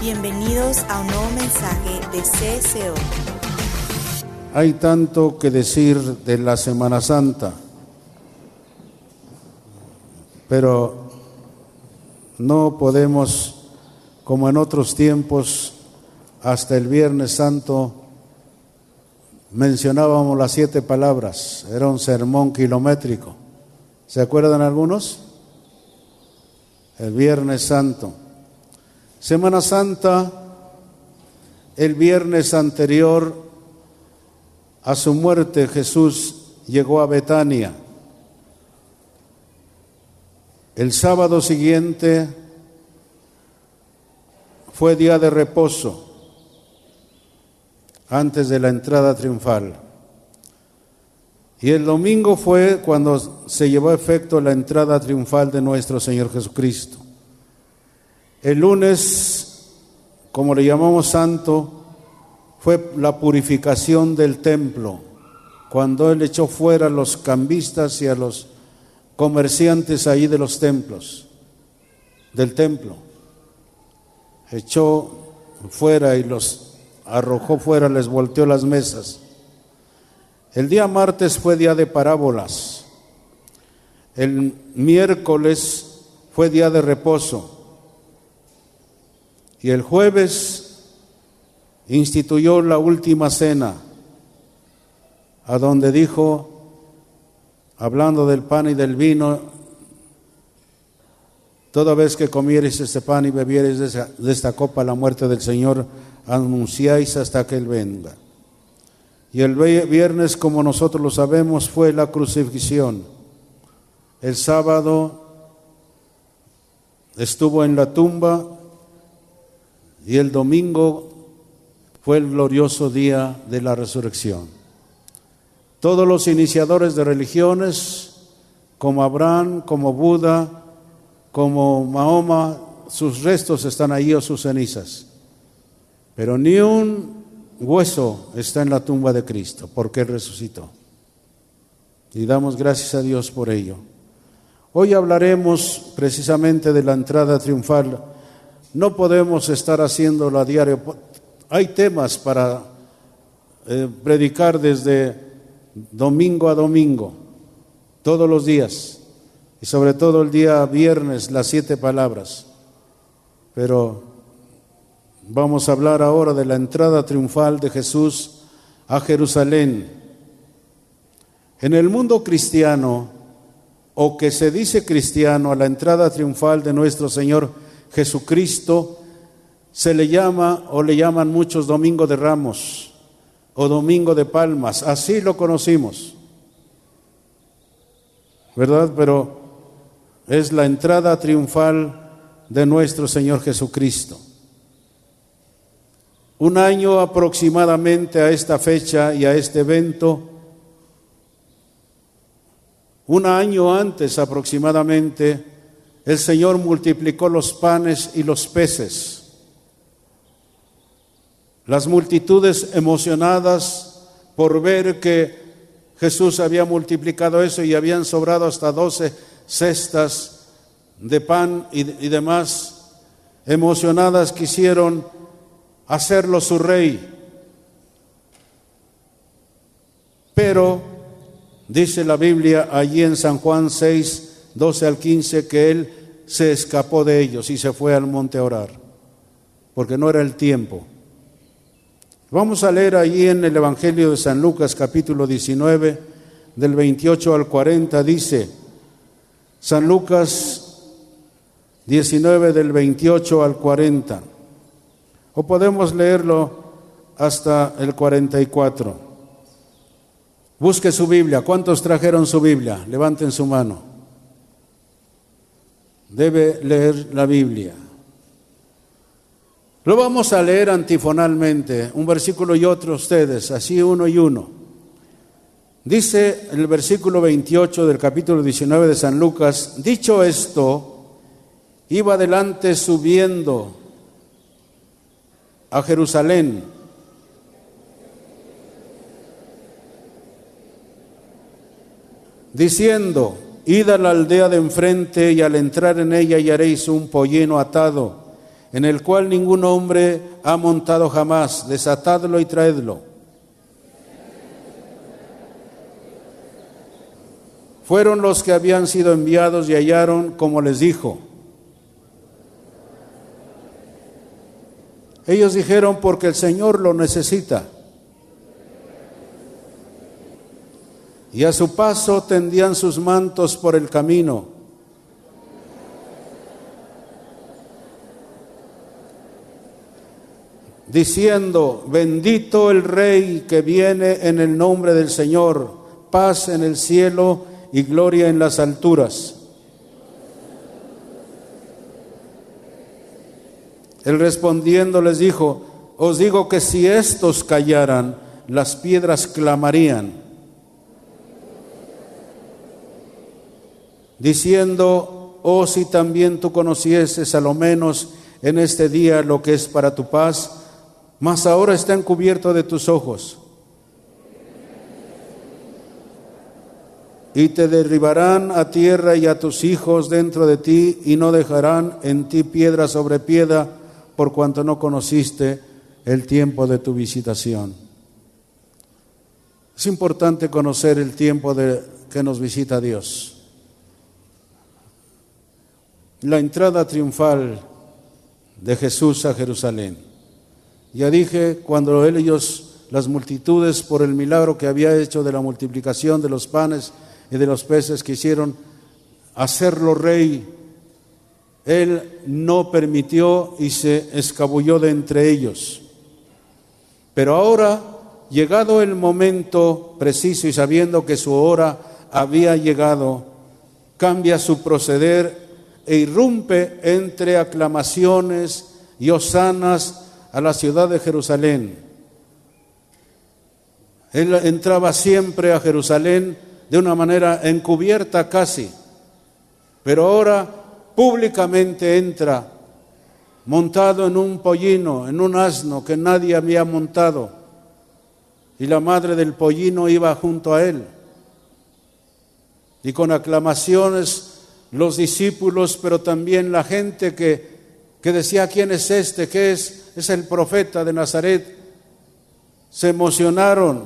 Bienvenidos a un nuevo mensaje de CSO. Hay tanto que decir de la Semana Santa, pero no podemos, como en otros tiempos, hasta el Viernes Santo mencionábamos las 7 palabras, era un sermón kilométrico. ¿Se acuerdan algunos? El Viernes Santo. Semana Santa, el viernes anterior a su muerte, Jesús llegó a Betania. El sábado siguiente fue día de reposo, antes de la entrada triunfal. Y el domingo fue cuando se llevó a efecto la entrada triunfal de nuestro Señor Jesucristo. El lunes, como le llamamos santo, fue la purificación del templo, cuando Él echó fuera a los cambistas y a los comerciantes ahí de los templos, del templo. Echó fuera y los arrojó fuera, les volteó las mesas. El día martes fue día de parábolas. El miércoles fue día de reposo. Y el jueves instituyó la última cena, a donde dijo, hablando del pan y del vino, toda vez que comiereis este pan y bebiereis de esta copa la muerte del Señor, anunciáis hasta que Él venga. Y el viernes, como nosotros lo sabemos, fue la crucifixión. El sábado estuvo en la tumba y el domingo fue el glorioso día de la resurrección. Todos los iniciadores de religiones, como Abraham, como Buda, como Mahoma, sus restos están ahí o sus cenizas. Pero ni un hueso está en la tumba de Cristo, porque Él resucitó. Y damos gracias a Dios por ello. Hoy hablaremos precisamente de la entrada triunfal. No podemos estar haciéndolo a diario. Hay temas para predicar desde domingo a domingo, todos los días, y sobre todo el día viernes, las 7 palabras. Pero vamos a hablar ahora de la entrada triunfal de Jesús a Jerusalén. En el mundo cristiano, o que se dice cristiano, a la entrada triunfal de nuestro Señor Jesucristo se le llama o le llaman muchos Domingo de Ramos o Domingo de Palmas, así lo conocimos, ¿verdad? Pero es la entrada triunfal de nuestro Señor Jesucristo. Un año aproximadamente a esta fecha y a este evento, un año antes aproximadamente, el Señor multiplicó los panes y los peces. Las multitudes emocionadas por ver que Jesús había multiplicado eso y habían sobrado hasta 12 cestas de pan y demás, emocionadas quisieron hacerlo su rey. Pero dice la Biblia allí en San Juan 6, 12 al 15, que Él se escapó de ellos y se fue al monte a orar, porque no era el tiempo. Vamos a leer allí en el Evangelio de San Lucas, capítulo 19, del 28 al 40, dice, San Lucas 19, del 28 al 40, o podemos leerlo hasta el 44. Busque su Biblia. ¿Cuántos trajeron su Biblia? Levanten su mano. Debe leer la Biblia. Lo vamos a leer antifonalmente, un versículo y otro ustedes, así uno y uno. Dice el versículo 28 del capítulo 19 de San Lucas, dicho esto, iba adelante subiendo a Jerusalén. Diciendo, id a la aldea de enfrente y al entrar en ella hallaréis un pollino atado en el cual ningún hombre ha montado jamás. Desatadlo y traedlo. Fueron los que habían sido enviados y hallaron como les dijo. Ellos dijeron: porque el Señor lo necesita. Y a su paso tendían sus mantos por el camino. Diciendo: bendito el Rey que viene en el nombre del Señor, paz en el cielo y gloria en las alturas. Él respondiendo les dijo: os digo que si estos callaran, las piedras clamarían. Diciendo: oh, si también tú conocieses a lo menos en este día lo que es para tu paz, mas ahora está encubierto de tus ojos. Y te derribarán a tierra y a tus hijos dentro de ti, y no dejarán en ti piedra sobre piedra, por cuanto no conociste el tiempo de tu visitación. Es importante conocer el tiempo que nos visita Dios. La entrada triunfal de Jesús a Jerusalén. Ya dije, cuando ellos, las multitudes, por el milagro que había hecho de la multiplicación de los panes y de los peces, quisieron hacerlo rey, Él no permitió y se escabulló de entre ellos. Pero ahora, llegado el momento preciso y sabiendo que su hora había llegado, cambia su proceder e irrumpe entre aclamaciones y hosanas a la ciudad de Jerusalén. Él entraba siempre a Jerusalén de una manera encubierta casi, pero ahora públicamente entra montado en un pollino, en un asno que nadie había montado, y la madre del pollino iba junto a él, y con aclamaciones los discípulos, pero también la gente que decía: ¿quién es este? ¿Qué es? Es el profeta de Nazaret. Se emocionaron,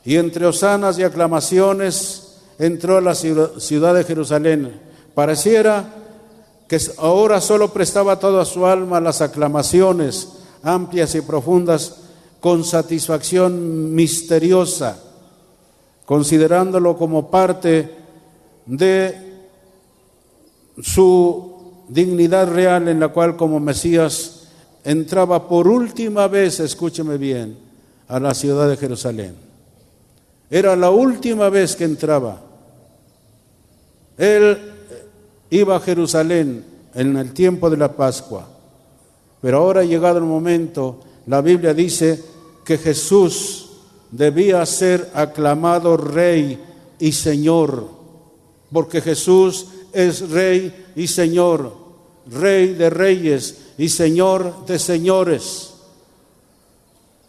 y entre hosanas y aclamaciones entró a la ciudad de Jerusalén. Pareciera que ahora solo prestaba toda su alma a las aclamaciones amplias y profundas, con satisfacción misteriosa, considerándolo como parte de su dignidad real, en la cual como Mesías entraba por última vez, escúcheme bien, a la ciudad de Jerusalén. Era la última vez que entraba. Él iba a Jerusalén en el tiempo de la Pascua, pero ahora, llegado el momento, la Biblia dice que Jesús debía ser aclamado Rey y Señor, porque Jesús es Rey y Señor, Rey de reyes y Señor de señores.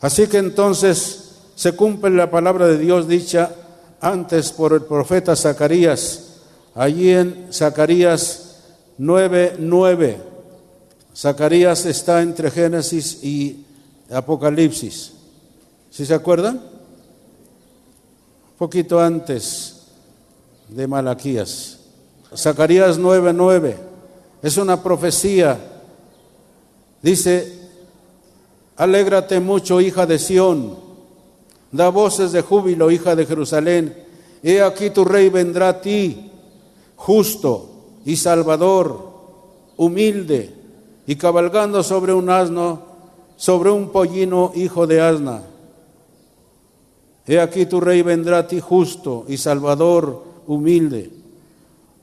Así que entonces se cumple la palabra de Dios dicha antes por el profeta Zacarías, allí en Zacarías 9:9. Zacarías está entre Génesis y Apocalipsis. ¿Sí se acuerdan? Un poquito antes de Malaquías. Zacarías 9:9 es una profecía. Dice: alégrate mucho, hija de Sión, da voces de júbilo, hija de Jerusalén. He aquí tu rey vendrá a ti, justo y salvador, humilde, y cabalgando sobre un asno, sobre un pollino, hijo de asna. He aquí tu rey vendrá a ti, justo y salvador, humilde.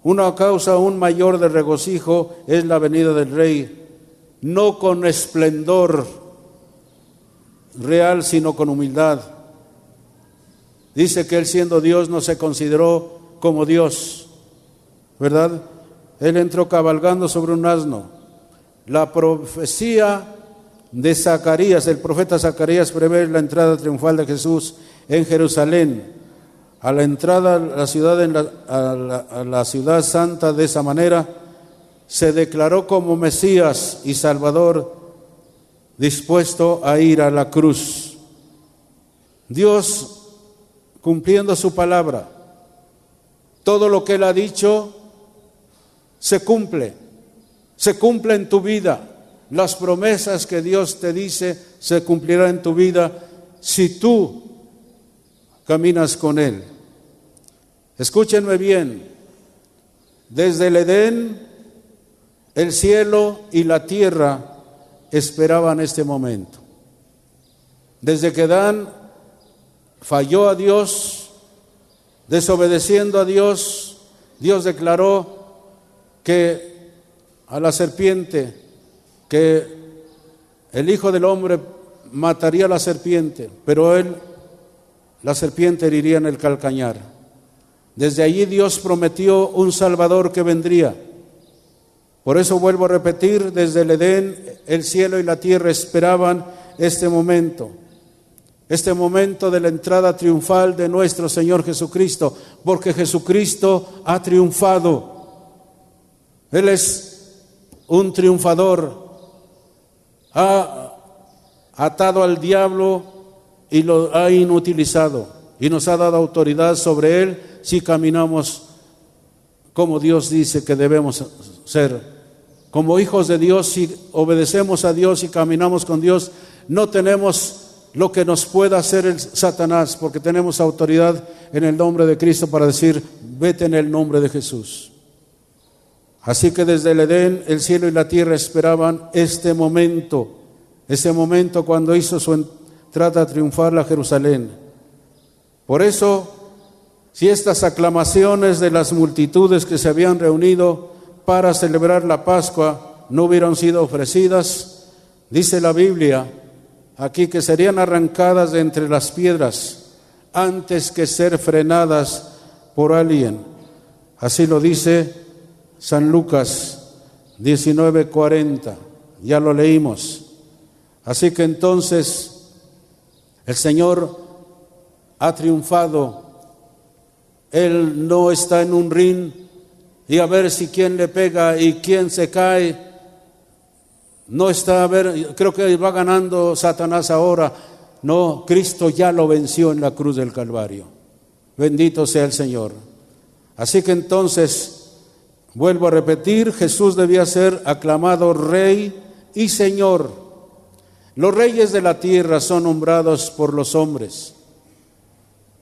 Una causa aún mayor de regocijo es la venida del rey, no con esplendor real, sino con humildad. Dice que él, siendo Dios, no se consideró como Dios, ¿verdad? Él entró cabalgando sobre un asno. La profecía de Zacarías, el profeta Zacarías, prevé la entrada triunfal de Jesús en Jerusalén. A la entrada a la ciudad, a la ciudad santa, de esa manera, se declaró como Mesías y Salvador, dispuesto a ir a la cruz. Dios, cumpliendo su palabra, todo lo que Él ha dicho se cumple en tu vida. Las promesas que Dios te dice se cumplirán en tu vida si tú caminas con Él. Escúchenme bien, desde el Edén, el cielo y la tierra esperaban este momento. Desde que Adán falló a Dios, desobedeciendo a Dios, Dios declaró que a la serpiente, que el Hijo del Hombre mataría a la serpiente, pero la serpiente heriría en el calcañar. Desde allí Dios prometió un Salvador que vendría. Por eso vuelvo a repetir, desde el Edén, el cielo y la tierra esperaban este momento de la entrada triunfal de nuestro Señor Jesucristo, porque Jesucristo ha triunfado. Él es un triunfador, ha atado al diablo y lo ha inutilizado y nos ha dado autoridad sobre él si caminamos como Dios dice que debemos ser. Como hijos de Dios, si obedecemos a Dios y caminamos con Dios, no tenemos lo que nos pueda hacer el Satanás, porque tenemos autoridad en el nombre de Cristo para decir, vete en el nombre de Jesús. Así que desde el Edén, el cielo y la tierra esperaban este momento cuando hizo su entrada triunfal a Jerusalén. Por eso, si estas aclamaciones de las multitudes que se habían reunido para celebrar la Pascua no hubieran sido ofrecidas, dice la Biblia aquí que serían arrancadas de entre las piedras antes que ser frenadas por alguien. Así lo dice San Lucas 19:40, ya lo leímos. Así que entonces el Señor ha triunfado. Él no está en un ring y a ver si quién le pega y quién se cae. No está a ver, creo que va ganando Satanás ahora. No, Cristo ya lo venció en la cruz del Calvario. Bendito sea el Señor. Así que entonces, vuelvo a repetir, Jesús debía ser aclamado Rey y Señor. Los reyes de la tierra son nombrados por los hombres.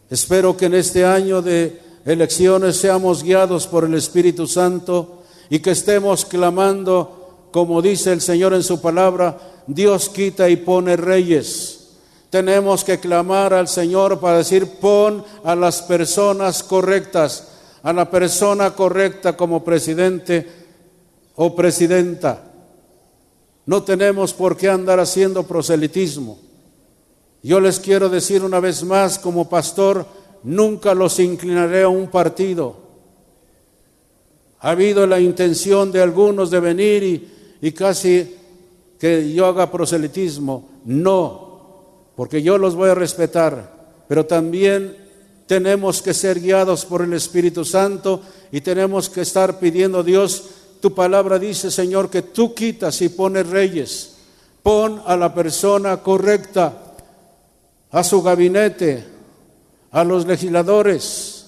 Espero que en este año de elecciones seamos guiados por el Espíritu Santo y que estemos clamando, como dice el Señor en su palabra, Dios quita y pone reyes. Tenemos que clamar al Señor para decir, pon a las personas correctas, a la persona correcta como presidente o presidenta. No tenemos por qué andar haciendo proselitismo. Yo les quiero decir una vez más, como pastor, nunca los inclinaré a un partido. Ha habido la intención de algunos de venir y casi que yo haga proselitismo. No, porque yo los voy a respetar, pero también tenemos que ser guiados por el Espíritu Santo y tenemos que estar pidiendo a Dios. Tu palabra dice, Señor, que tú quitas y pones reyes. Pon a la persona correcta, a su gabinete, a los legisladores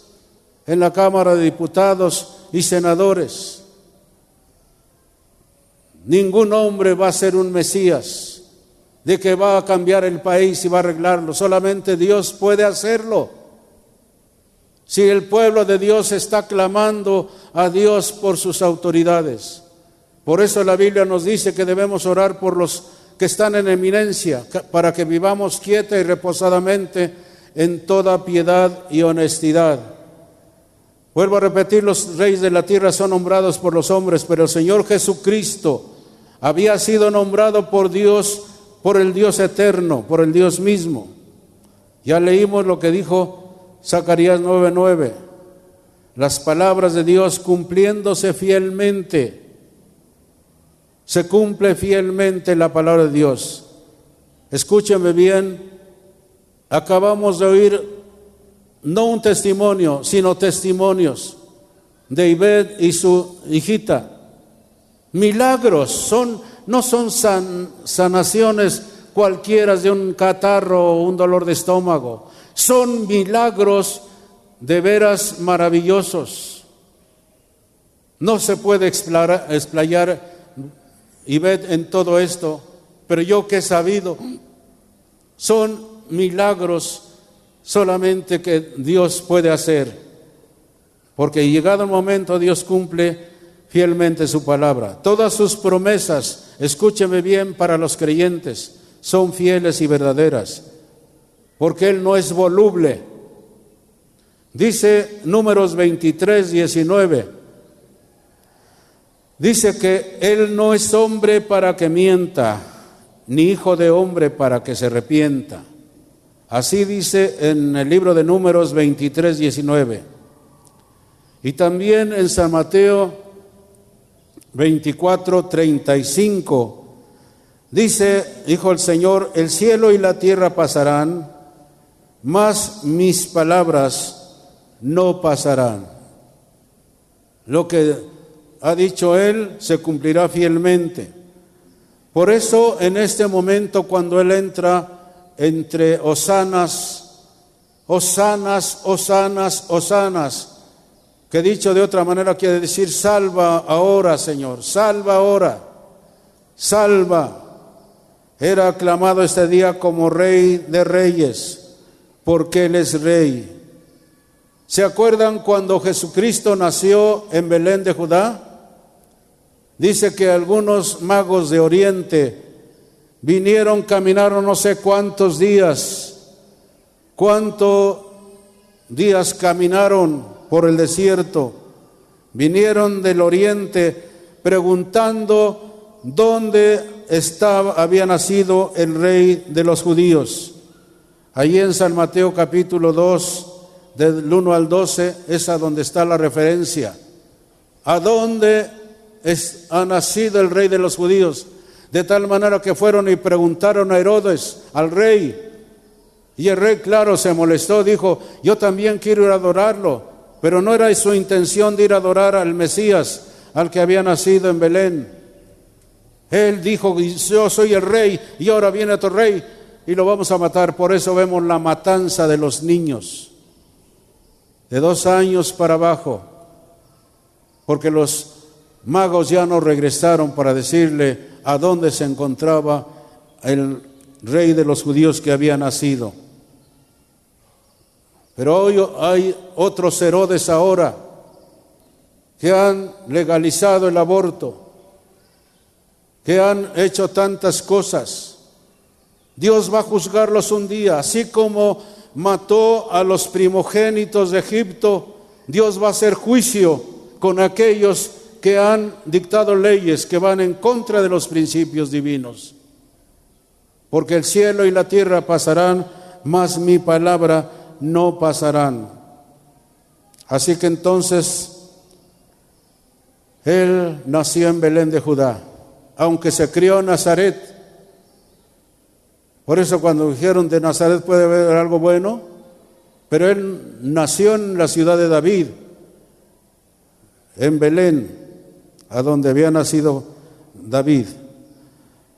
en la Cámara de Diputados y senadores. Ningún hombre va a ser un Mesías de que va a cambiar el país y va a arreglarlo. Solamente Dios puede hacerlo. Si el pueblo de Dios está clamando a Dios por sus autoridades. Por eso la Biblia nos dice que debemos orar por los que están en eminencia, para que vivamos quieta y reposadamente en toda piedad y honestidad. Vuelvo a repetir, los reyes de la tierra son nombrados por los hombres, pero el Señor Jesucristo había sido nombrado por Dios, por el Dios eterno, por el Dios mismo. Ya leímos lo que dijo Zacarías 9:9, las palabras de Dios cumpliéndose fielmente. Se cumple fielmente la palabra de Dios. Escúcheme bien, acabamos de oír no un testimonio, sino testimonios de Ivette y su hijita. Milagros, no son sanaciones cualquiera de un catarro o un dolor de estómago. Son milagros de veras maravillosos. No se puede explayar y ver en todo esto, pero yo que he sabido, son milagros solamente que Dios puede hacer, porque llegado el momento Dios cumple fielmente su palabra. Todas sus promesas, escúcheme bien, para los creyentes, son fieles y verdaderas, porque Él no es voluble. Dice Números 23, 19, dice que Él no es hombre para que mienta, ni hijo de hombre para que se arrepienta. Así dice en el libro de Números 23, 19. Y también en San Mateo 24, 35, dice, dijo el Señor, el cielo y la tierra pasarán, mas mis palabras no pasarán. Lo que ha dicho Él se cumplirá fielmente. Por eso en este momento, cuando Él entra entre hosanas, hosanas, hosanas, hosanas, que dicho de otra manera quiere decir salva ahora, Señor, salva ahora, salva. Era aclamado este día como Rey de Reyes, porque Él es Rey. ¿Se acuerdan cuando Jesucristo nació en Belén de Judá? Dice que algunos magos de Oriente vinieron, caminaron no sé cuántos días caminaron por el desierto. Vinieron del Oriente preguntando dónde había nacido el Rey de los judíos. Allí en San Mateo capítulo 2, del 1 al 12, es a donde está la referencia. ¿A dónde ha nacido el Rey de los judíos? De tal manera que fueron y preguntaron a Herodes, al rey. Y el rey, claro, se molestó, dijo, yo también quiero ir a adorarlo. Pero no era su intención de ir a adorar al Mesías, al que había nacido en Belén. Él dijo, yo soy el rey y ahora viene otro rey y lo vamos a matar. Por eso vemos la matanza de los niños, de 2 años para abajo, porque los magos ya no regresaron para decirle a dónde se encontraba el Rey de los judíos que había nacido. Pero hoy hay otros Herodes ahora que han legalizado el aborto, que han hecho tantas cosas. Dios va a juzgarlos un día, así como mató a los primogénitos de Egipto. Dios va a hacer juicio con aquellos que han dictado leyes que van en contra de los principios divinos. Porque el cielo y la tierra pasarán, mas mi palabra no pasarán. Así que entonces, Él nació en Belén de Judá, aunque se crió en Nazaret. Por eso cuando dijeron de Nazaret puede haber algo bueno, pero Él nació en la ciudad de David, en Belén, a donde había nacido David.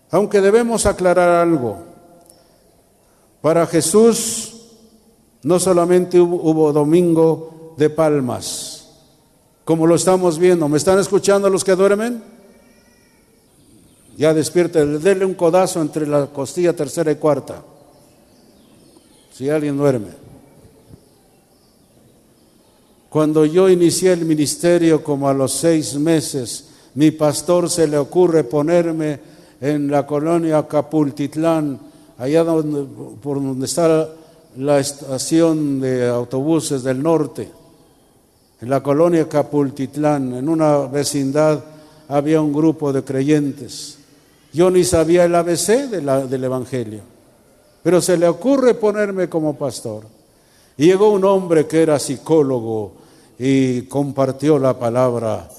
Aunque debemos aclarar algo, para Jesús no solamente hubo domingo de palmas, como lo estamos viendo. ¿Me están escuchando los que duermen? Ya despiértenle, denle un codazo entre la costilla tercera y cuarta, si alguien duerme. Cuando yo inicié el ministerio, como a los 6 meses, mi pastor se le ocurre ponerme en la colonia Capultitlán, allá por donde está la estación de autobuses del norte, en la colonia Capultitlán, en una vecindad había un grupo de creyentes. Yo ni sabía el ABC del Evangelio, pero se le ocurre ponerme como pastor. Y llegó un hombre que era psicólogo y compartió la palabra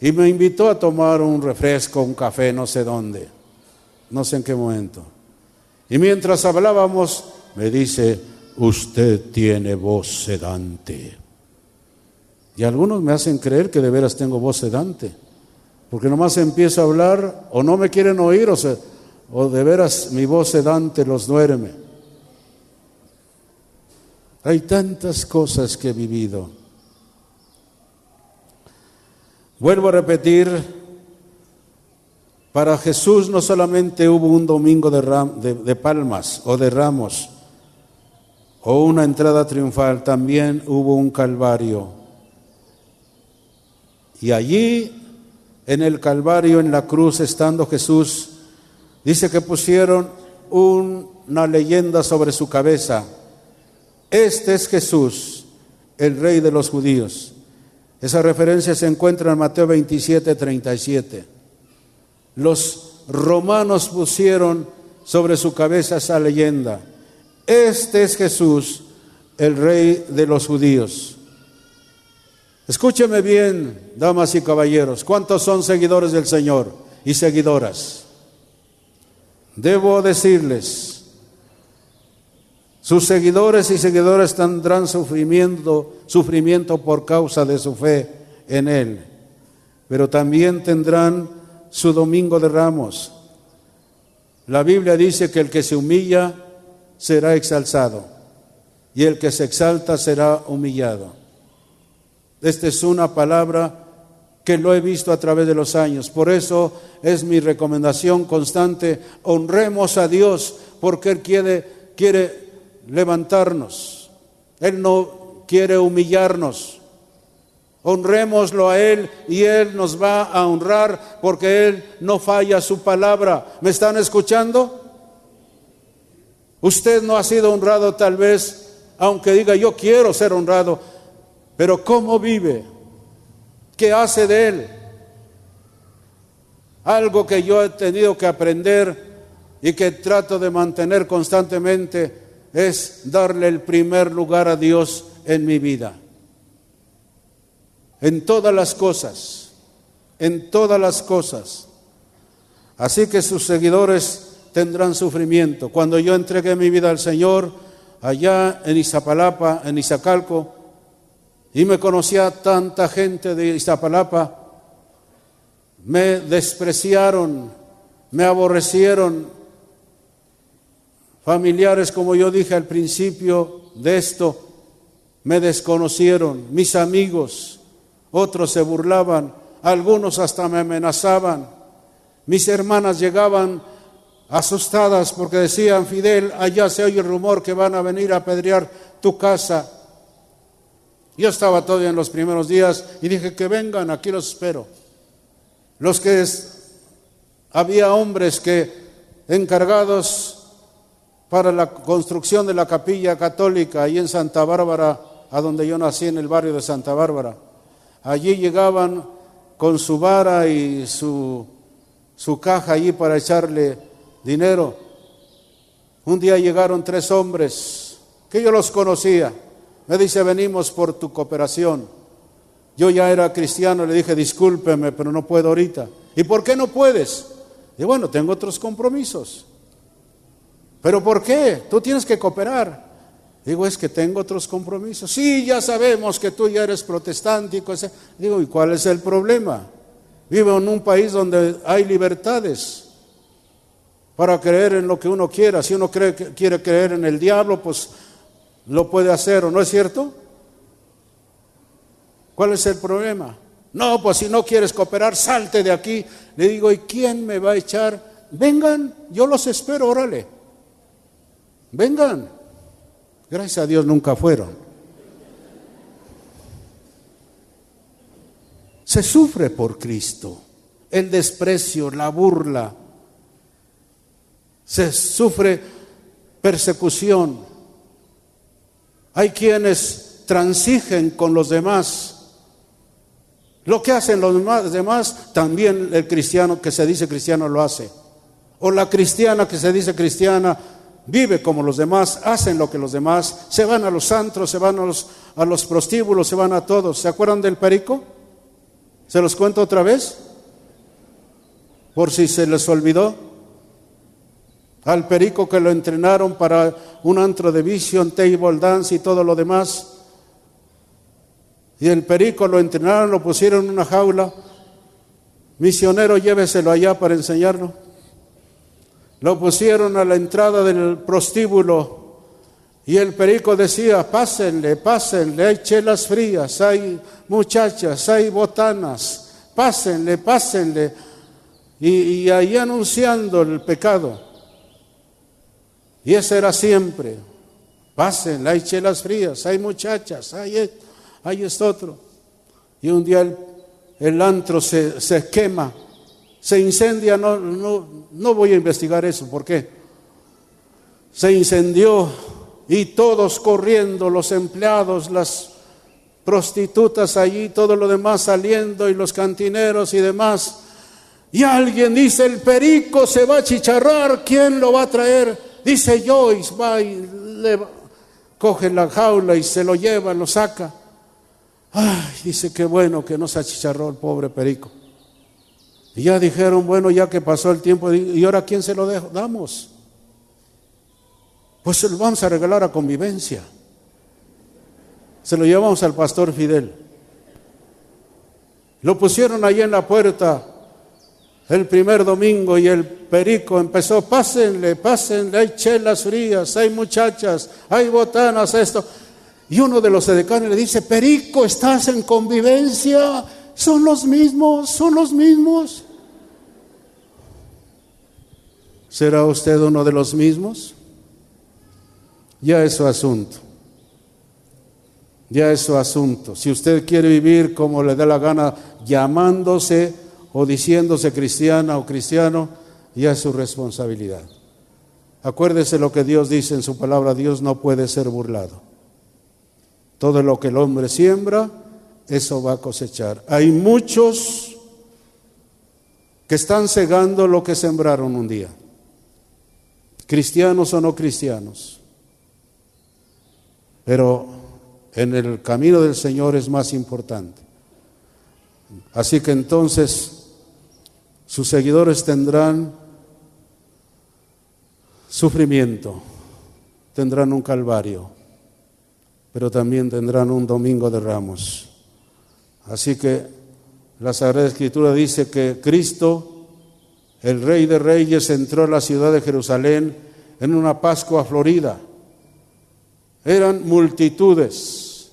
y me invitó a tomar un refresco, un café, no sé dónde, no sé en qué momento. Y mientras hablábamos me dice, usted tiene voz sedante. Y algunos me hacen creer que de veras tengo voz sedante. Porque nomás empiezo a hablar, o no me quieren oír, o de veras mi voz sedante los duerme. Hay tantas cosas que he vivido. Vuelvo a repetir, para Jesús no solamente hubo un domingo de palmas o de ramos, o una entrada triunfal, también hubo un calvario. Y allí, en el Calvario, en la cruz, estando Jesús, dice que pusieron una leyenda sobre su cabeza. Este es Jesús, el Rey de los judíos. Esa referencia se encuentra en Mateo 27:37. Los romanos pusieron sobre su cabeza esa leyenda. Este es Jesús, el Rey de los judíos. Escúcheme bien, damas y caballeros, ¿cuántos son seguidores del Señor y seguidoras? Debo decirles, sus seguidores y seguidoras tendrán sufrimiento por causa de su fe en Él, pero también tendrán su domingo de ramos. La Biblia dice que el que se humilla será exaltado y el que se exalta será humillado. Esta es una palabra que lo he visto a través de los años. Por eso es mi recomendación constante: honremos a Dios, porque Él quiere levantarnos. Él no quiere humillarnos. Honrémoslo a Él y Él nos va a honrar, porque Él no falla su palabra. ¿Me están escuchando? Usted no ha sido honrado tal vez, aunque diga yo quiero ser honrado, pero ¿cómo vive? ¿Qué hace de Él? Algo que yo he tenido que aprender y que trato de mantener constantemente es darle el primer lugar a Dios en mi vida. En todas las cosas, en todas las cosas. Así que sus seguidores tendrán sufrimiento. Cuando yo entregué mi vida al Señor, allá en Iztapalapa, en Iztacalco, y me conocía tanta gente de Iztapalapa, me despreciaron, me aborrecieron. Familiares, como yo dije al principio de esto, me desconocieron. Mis amigos, otros se burlaban, algunos hasta me amenazaban. Mis hermanas llegaban asustadas porque decían: Fidel, allá se oye el rumor que van a venir a apedrear tu casa. Yo estaba todavía en los primeros días y dije: que vengan, aquí los espero. Había hombres que encargados para la construcción de la capilla católica ahí en Santa Bárbara, a donde yo nací, en el barrio de Santa Bárbara. Allí llegaban con su vara y su caja allí para echarle dinero. Un día llegaron 3 hombres que yo los conocía. Me dice: venimos por tu cooperación. Yo ya era cristiano, le dije: discúlpeme, pero no puedo ahorita. ¿Y por qué no puedes? Y bueno, tengo otros compromisos. ¿Pero por qué? Tú tienes que cooperar. Digo: es que tengo otros compromisos. Sí, ya sabemos que tú ya eres protestante y cosas. Digo: ¿y cuál es el problema? Vivo en un país donde hay libertades para creer en lo que uno quiera. Si uno quiere creer en el diablo, pues lo puede hacer, ¿o no es cierto? ¿Cuál es el problema? No, pues si no quieres cooperar, salte de aquí. Le digo: ¿y quién me va a echar? Vengan, yo los espero, órale. Vengan. Gracias a Dios nunca fueron. Se sufre por Cristo. El desprecio, la burla. Se sufre persecución. Hay quienes transigen con los demás. Lo que hacen los demás, también el cristiano que se dice cristiano lo hace. O la cristiana que se dice cristiana vive como los demás, hacen lo que los demás, se van a los antros, se van a los prostíbulos, se van a todos. ¿Se acuerdan del perico? ¿Se los cuento otra vez? Por si se les olvidó. Al perico que lo entrenaron para un antro de vision, table dance y todo lo demás. Y el perico lo entrenaron, lo pusieron en una jaula Misionero, lléveselo allá para enseñarlo. Lo pusieron a la entrada del prostíbulo y el perico decía: pásenle, pásenle, hay chelas frías, hay muchachas, hay botanas, pásenle, pásenle. Y ahí anunciando el pecado. Y ese era siempre: pásenle, hay chelas frías, hay muchachas, hay esto otro. Y un día el antro se quema, se incendia. No voy a investigar eso, ¿por qué? Se incendió y todos corriendo, los empleados, las prostitutas allí, todo lo demás saliendo, y los cantineros y demás. Y alguien dice: el perico se va a chicharrar, ¿quién lo va a traer? Dice Joyce, va y coge la jaula y se lo lleva, lo saca. Ay, dice: qué bueno que no se achicharró el pobre perico. Y ya dijeron: bueno, ya que pasó el tiempo, ¿y ahora quién se lo damos? Pues se lo vamos a regalar a Convivencia. Se lo llevamos al pastor Fidel. Lo pusieron ahí en la puerta el primer domingo y el perico empezó: pásenle, pásenle, hay chelas frías, hay muchachas, hay botanas, esto. Y uno de los edecanes le dice: perico, ¿estás en Convivencia? Son los mismos, son los mismos. ¿Será usted uno de los mismos? Ya es su asunto. Ya es su asunto. Si usted quiere vivir como le dé la gana, llamándose o diciéndose cristiana o cristiano, ya es su responsabilidad. Acuérdese lo que Dios dice en su palabra: Dios no puede ser burlado. Todo lo que el hombre siembra, eso va a cosechar. Hay muchos que están segando lo que sembraron un día, cristianos o no cristianos. Pero en el camino del Señor es más importante. Así que entonces sus seguidores tendrán sufrimiento, tendrán un calvario, pero también tendrán un domingo de Ramos. Así que la Sagrada Escritura dice que Cristo, el Rey de Reyes, entró a la ciudad de Jerusalén en una Pascua florida. Eran multitudes,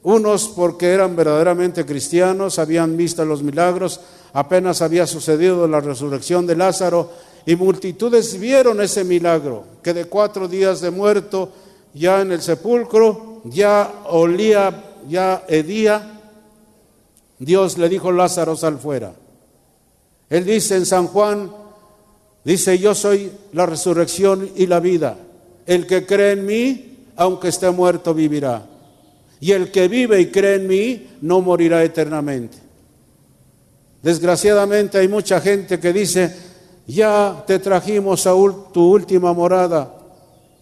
unos porque eran verdaderamente cristianos, habían visto los milagros, apenas había sucedido la resurrección de Lázaro, y multitudes vieron ese milagro, que de 4 días de muerto, ya en el sepulcro, ya olía, ya hedía. Dios le dijo: Lázaro, sal fuera. Él dice en San Juan, dice: yo soy la resurrección y la vida. El que cree en mí, aunque esté muerto, vivirá. Y el que vive y cree en mí, no morirá eternamente. Desgraciadamente hay mucha gente que dice: ya te trajimos a tu última morada.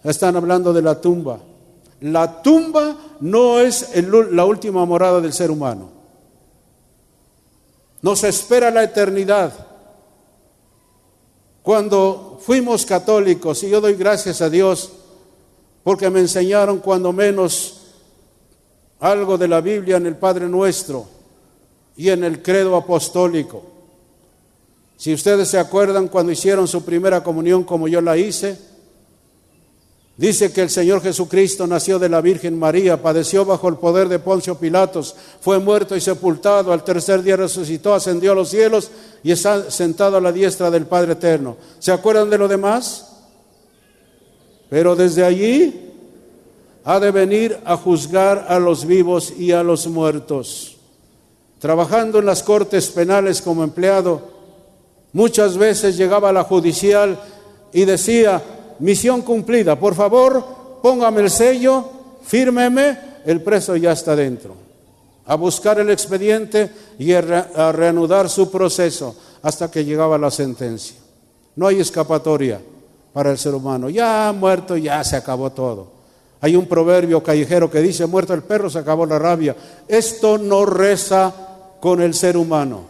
Están hablando de la tumba. La tumba no es la última morada del ser humano. Nos espera la eternidad. Cuando fuimos católicos, y yo doy gracias a Dios porque me enseñaron cuando menos algo de la Biblia en el Padre Nuestro y en el credo apostólico. Si ustedes se acuerdan, cuando hicieron su primera comunión como yo la hice, dice que el Señor Jesucristo nació de la Virgen María, padeció bajo el poder de Poncio Pilatos, fue muerto y sepultado, al tercer día resucitó, ascendió a los cielos y está sentado a la diestra del Padre Eterno. ¿Se acuerdan de lo demás? Pero desde allí ha de venir a juzgar a los vivos y a los muertos. Trabajando en las cortes penales como empleado, muchas veces llegaba a la judicial y decía: misión cumplida, por favor, póngame el sello, fírmeme, el preso ya está dentro. A buscar el expediente y a reanudar su proceso hasta que llegaba la sentencia. No hay escapatoria para el ser humano. Ya muerto, ya se acabó todo. Hay un proverbio callejero que dice: muerto el perro, se acabó la rabia. Esto no reza con el ser humano.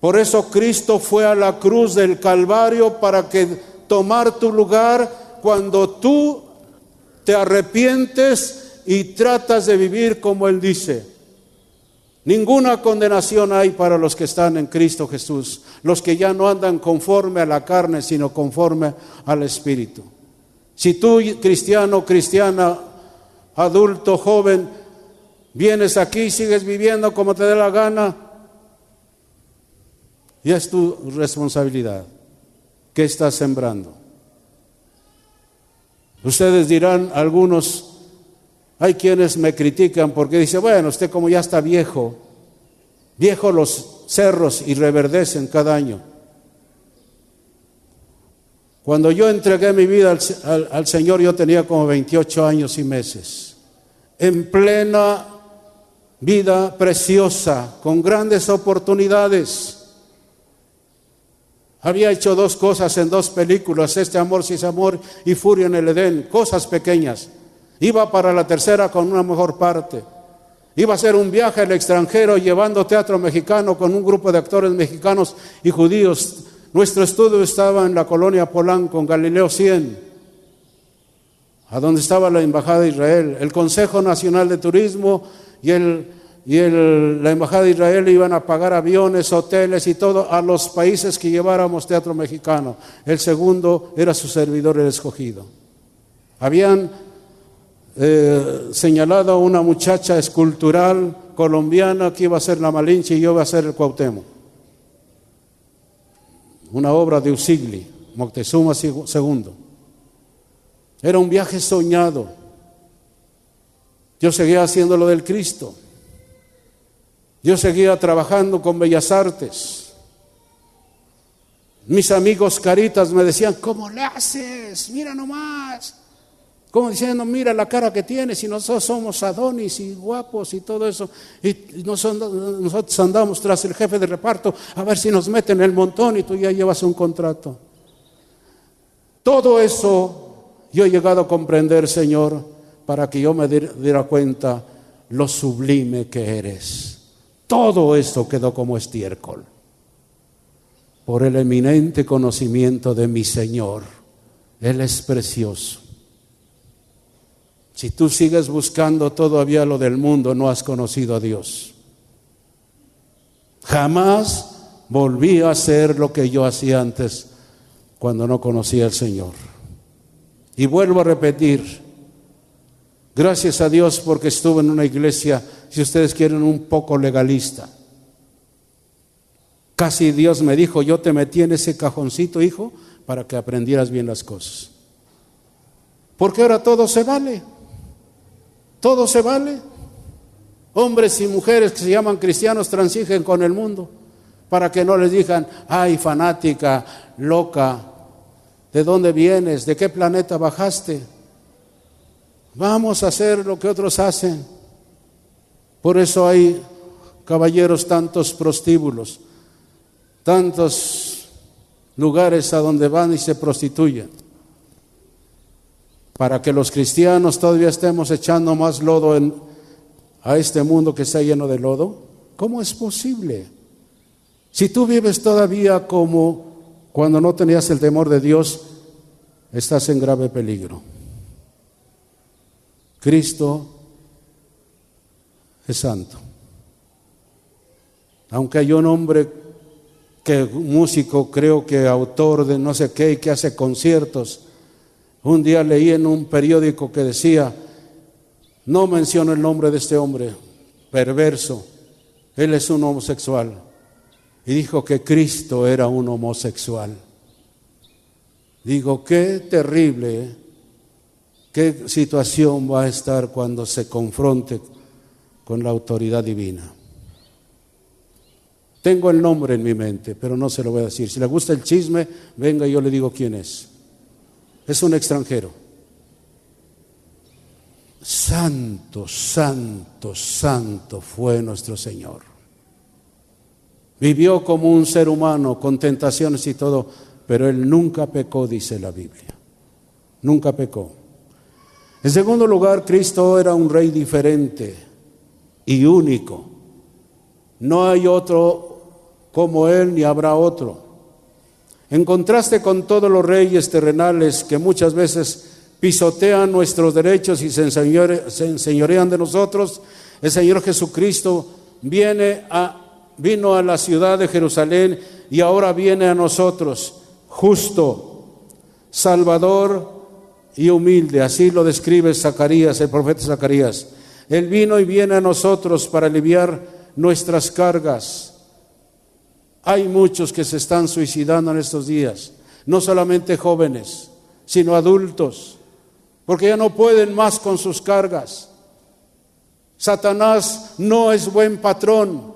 Por eso Cristo fue a la cruz del Calvario, para que tomar tu lugar cuando tú te arrepientes y tratas de vivir como Él dice. Ninguna condenación hay para los que están en Cristo Jesús, los que ya no andan conforme a la carne, sino conforme al Espíritu. Si tú, cristiano, cristiana, adulto, joven, vienes aquí y sigues viviendo como te dé la gana, ya es tu responsabilidad. ¿Qué estás sembrando? Ustedes dirán, algunos, hay quienes me critican porque dicen, bueno, usted como ya está viejo los cerros y reverdecen cada año. Cuando yo entregué mi vida al Señor, yo tenía como 28 años y meses, en plena vida preciosa, con grandes oportunidades. Había hecho 2 cosas en 2 películas, Este amor sí es amor y Furia en el Edén, cosas pequeñas. Iba para la tercera con una mejor parte. Iba a hacer un viaje al extranjero llevando teatro mexicano con un grupo de actores mexicanos y judíos. Nuestro estudio estaba en la colonia Polanco, en Galileo 100, a donde estaba la Embajada de Israel. El Consejo Nacional de Turismo y la Embajada de Israel iban a pagar aviones, hoteles y todo a los países que lleváramos teatro mexicano. El segundo era su servidor, el escogido. Habían señalado a una muchacha escultural colombiana que iba a ser la Malinche y yo iba a ser el Cuauhtémoc. Una obra de Usigli, Moctezuma II. Era un viaje soñado. Yo seguía haciendo lo del Cristo. Yo seguía trabajando con Bellas Artes. Mis amigos caritas me decían, ¿cómo le haces? Mira nomás. Como diciendo, mira la cara que tienes, y nosotros somos Adonis y guapos y todo eso, y nosotros andamos tras el jefe de reparto a ver si nos meten el montón y tú ya llevas un contrato. Todo eso yo he llegado a comprender, Señor, para que yo me diera cuenta lo sublime que eres. Todo esto quedó como estiércol por el eminente conocimiento de mi Señor. Él es precioso. Si tú sigues buscando todavía lo del mundo, no has conocido a Dios. Jamás volví a hacer lo que yo hacía antes cuando no conocía al Señor. Y vuelvo a repetir, gracias a Dios porque estuve en una iglesia, si ustedes quieren, un poco legalista. Casi Dios me dijo, yo te metí en ese cajoncito, hijo, para que aprendieras bien las cosas. Porque ahora todo se vale. Todo se vale. Hombres y mujeres que se llaman cristianos transigen con el mundo para que no les digan, ay, fanática, loca, ¿de dónde vienes? ¿De qué planeta bajaste? Vamos a hacer lo que otros hacen. Por eso hay, caballeros, tantos prostíbulos, tantos lugares a donde van y se prostituyen. Para que los cristianos todavía estemos echando más lodo a este mundo que está lleno de lodo. ¿Cómo es posible? Si tú vives todavía como cuando no tenías el temor de Dios, estás en grave peligro. Cristo es santo. Aunque hay un hombre que músico, creo que autor de no sé qué, y que hace conciertos. Un día leí en un periódico que decía, no menciono el nombre de este hombre, perverso, él es un homosexual. Y dijo que Cristo era un homosexual. Digo, qué terrible, qué situación va a estar cuando se confronte con la autoridad divina. Tengo el nombre en mi mente, pero no se lo voy a decir. Si le gusta el chisme, venga y yo le digo quién es. Es un extranjero. Santo, santo, santo fue nuestro Señor. Vivió como un ser humano, con tentaciones y todo, pero Él nunca pecó, dice la Biblia. Nunca pecó. En segundo lugar, Cristo era un rey diferente y único. No hay otro como Él, ni habrá otro. En contraste con todos los reyes terrenales que muchas veces pisotean nuestros derechos y se enseñorean de nosotros, el Señor Jesucristo vino a la ciudad de Jerusalén y ahora viene a nosotros, justo, salvador y humilde. Así lo describe Zacarías, el profeta Zacarías. Él vino y viene a nosotros para aliviar nuestras cargas. Hay muchos que se están suicidando en estos días, no solamente jóvenes, sino adultos, porque ya no pueden más con sus cargas. Satanás no es buen patrón.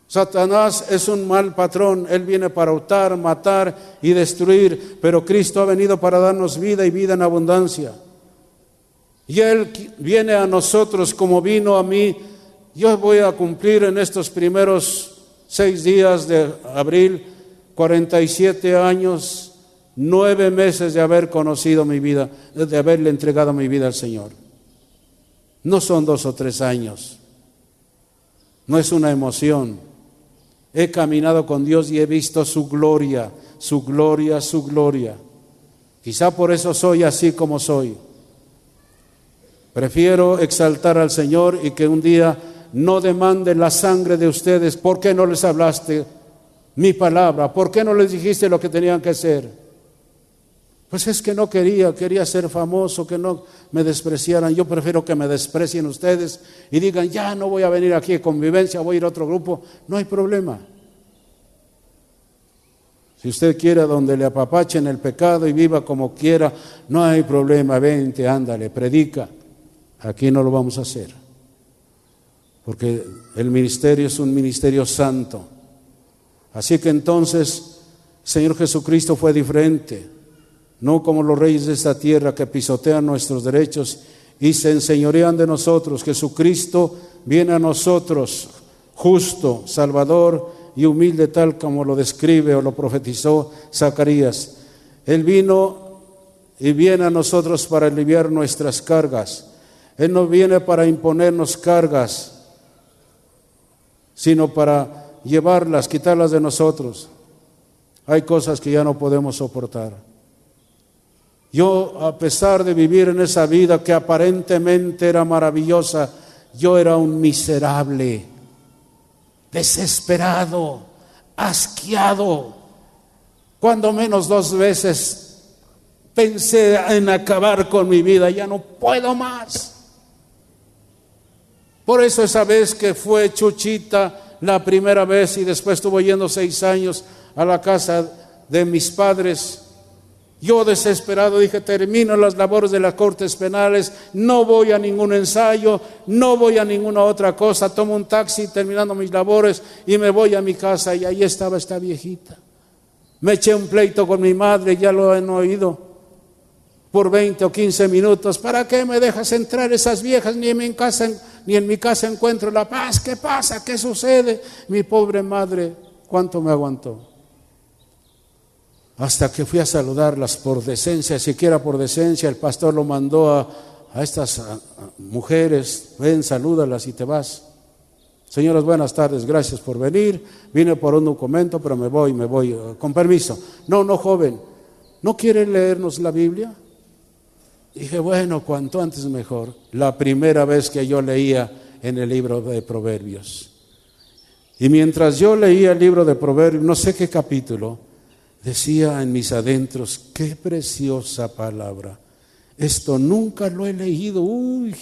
Satanás es un mal patrón. Él viene para hurtar, matar y destruir, pero Cristo ha venido para darnos vida y vida en abundancia. Y Él viene a nosotros como vino a mí. Yo voy a cumplir en estos primeros 6 días de abril 47 años, 9 meses de haber conocido mi vida, de haberle entregado mi vida al Señor. No son 2 o 3 años, no es una emoción. He caminado con Dios y he visto su gloria, su gloria, su gloria. Quizá por eso soy así como soy. Prefiero exaltar al Señor y que un día no demande la sangre de ustedes. ¿Por qué no les hablaste mi palabra? ¿Por qué no les dijiste lo que tenían que hacer? Pues es que no quería ser famoso, que no me despreciaran. Yo prefiero que me desprecien ustedes y digan, ya no voy a venir aquí a convivencia, voy a ir a otro grupo. No hay problema. Si usted quiere donde le apapachen el pecado y viva como quiera, no hay problema, vente, ándale, predica. Aquí no lo vamos a hacer, porque el ministerio es un ministerio santo. Así que entonces, Señor Jesucristo fue diferente, no como los reyes de esta tierra que pisotean nuestros derechos y se enseñorean de nosotros. Jesucristo viene a nosotros, justo, salvador y humilde, tal como lo describe o lo profetizó Zacarías. Él vino y viene a nosotros para aliviar nuestras cargas. Él no viene para imponernos cargas, sino para llevarlas, quitarlas de nosotros. Hay cosas que ya no podemos soportar. Yo, a pesar de vivir en esa vida que aparentemente era maravillosa, yo era un miserable, desesperado, asqueado. Cuando menos 2 veces pensé en acabar con mi vida, ya no puedo más. Por eso esa vez que fue Chuchita la primera vez y después estuvo yendo 6 años a la casa de mis padres, yo desesperado dije, termino las labores de las cortes penales, no voy a ningún ensayo, no voy a ninguna otra cosa, tomo un taxi terminando mis labores y me voy a mi casa, y ahí estaba esta viejita. Me eché un pleito con mi madre, ya lo han oído, por 20 o 15 minutos. ¿Para qué me dejas entrar esas viejas? Ni en mi casa encuentro la paz. ¿Qué pasa? ¿Qué sucede? Mi pobre madre, ¿cuánto me aguantó? Hasta que fui a saludarlas por decencia, siquiera por decencia, el pastor lo mandó a estas mujeres, ven, salúdalas y te vas. Señoras, buenas tardes, gracias por venir, vine por un documento, pero me voy, con permiso. No, joven, ¿no quiere leernos la Biblia? Dije, bueno, cuanto antes mejor. La primera vez que yo leía en el libro de Proverbios. Y mientras yo leía el libro de Proverbios, no sé qué capítulo, decía en mis adentros, qué preciosa palabra. Esto nunca lo he leído. Uy,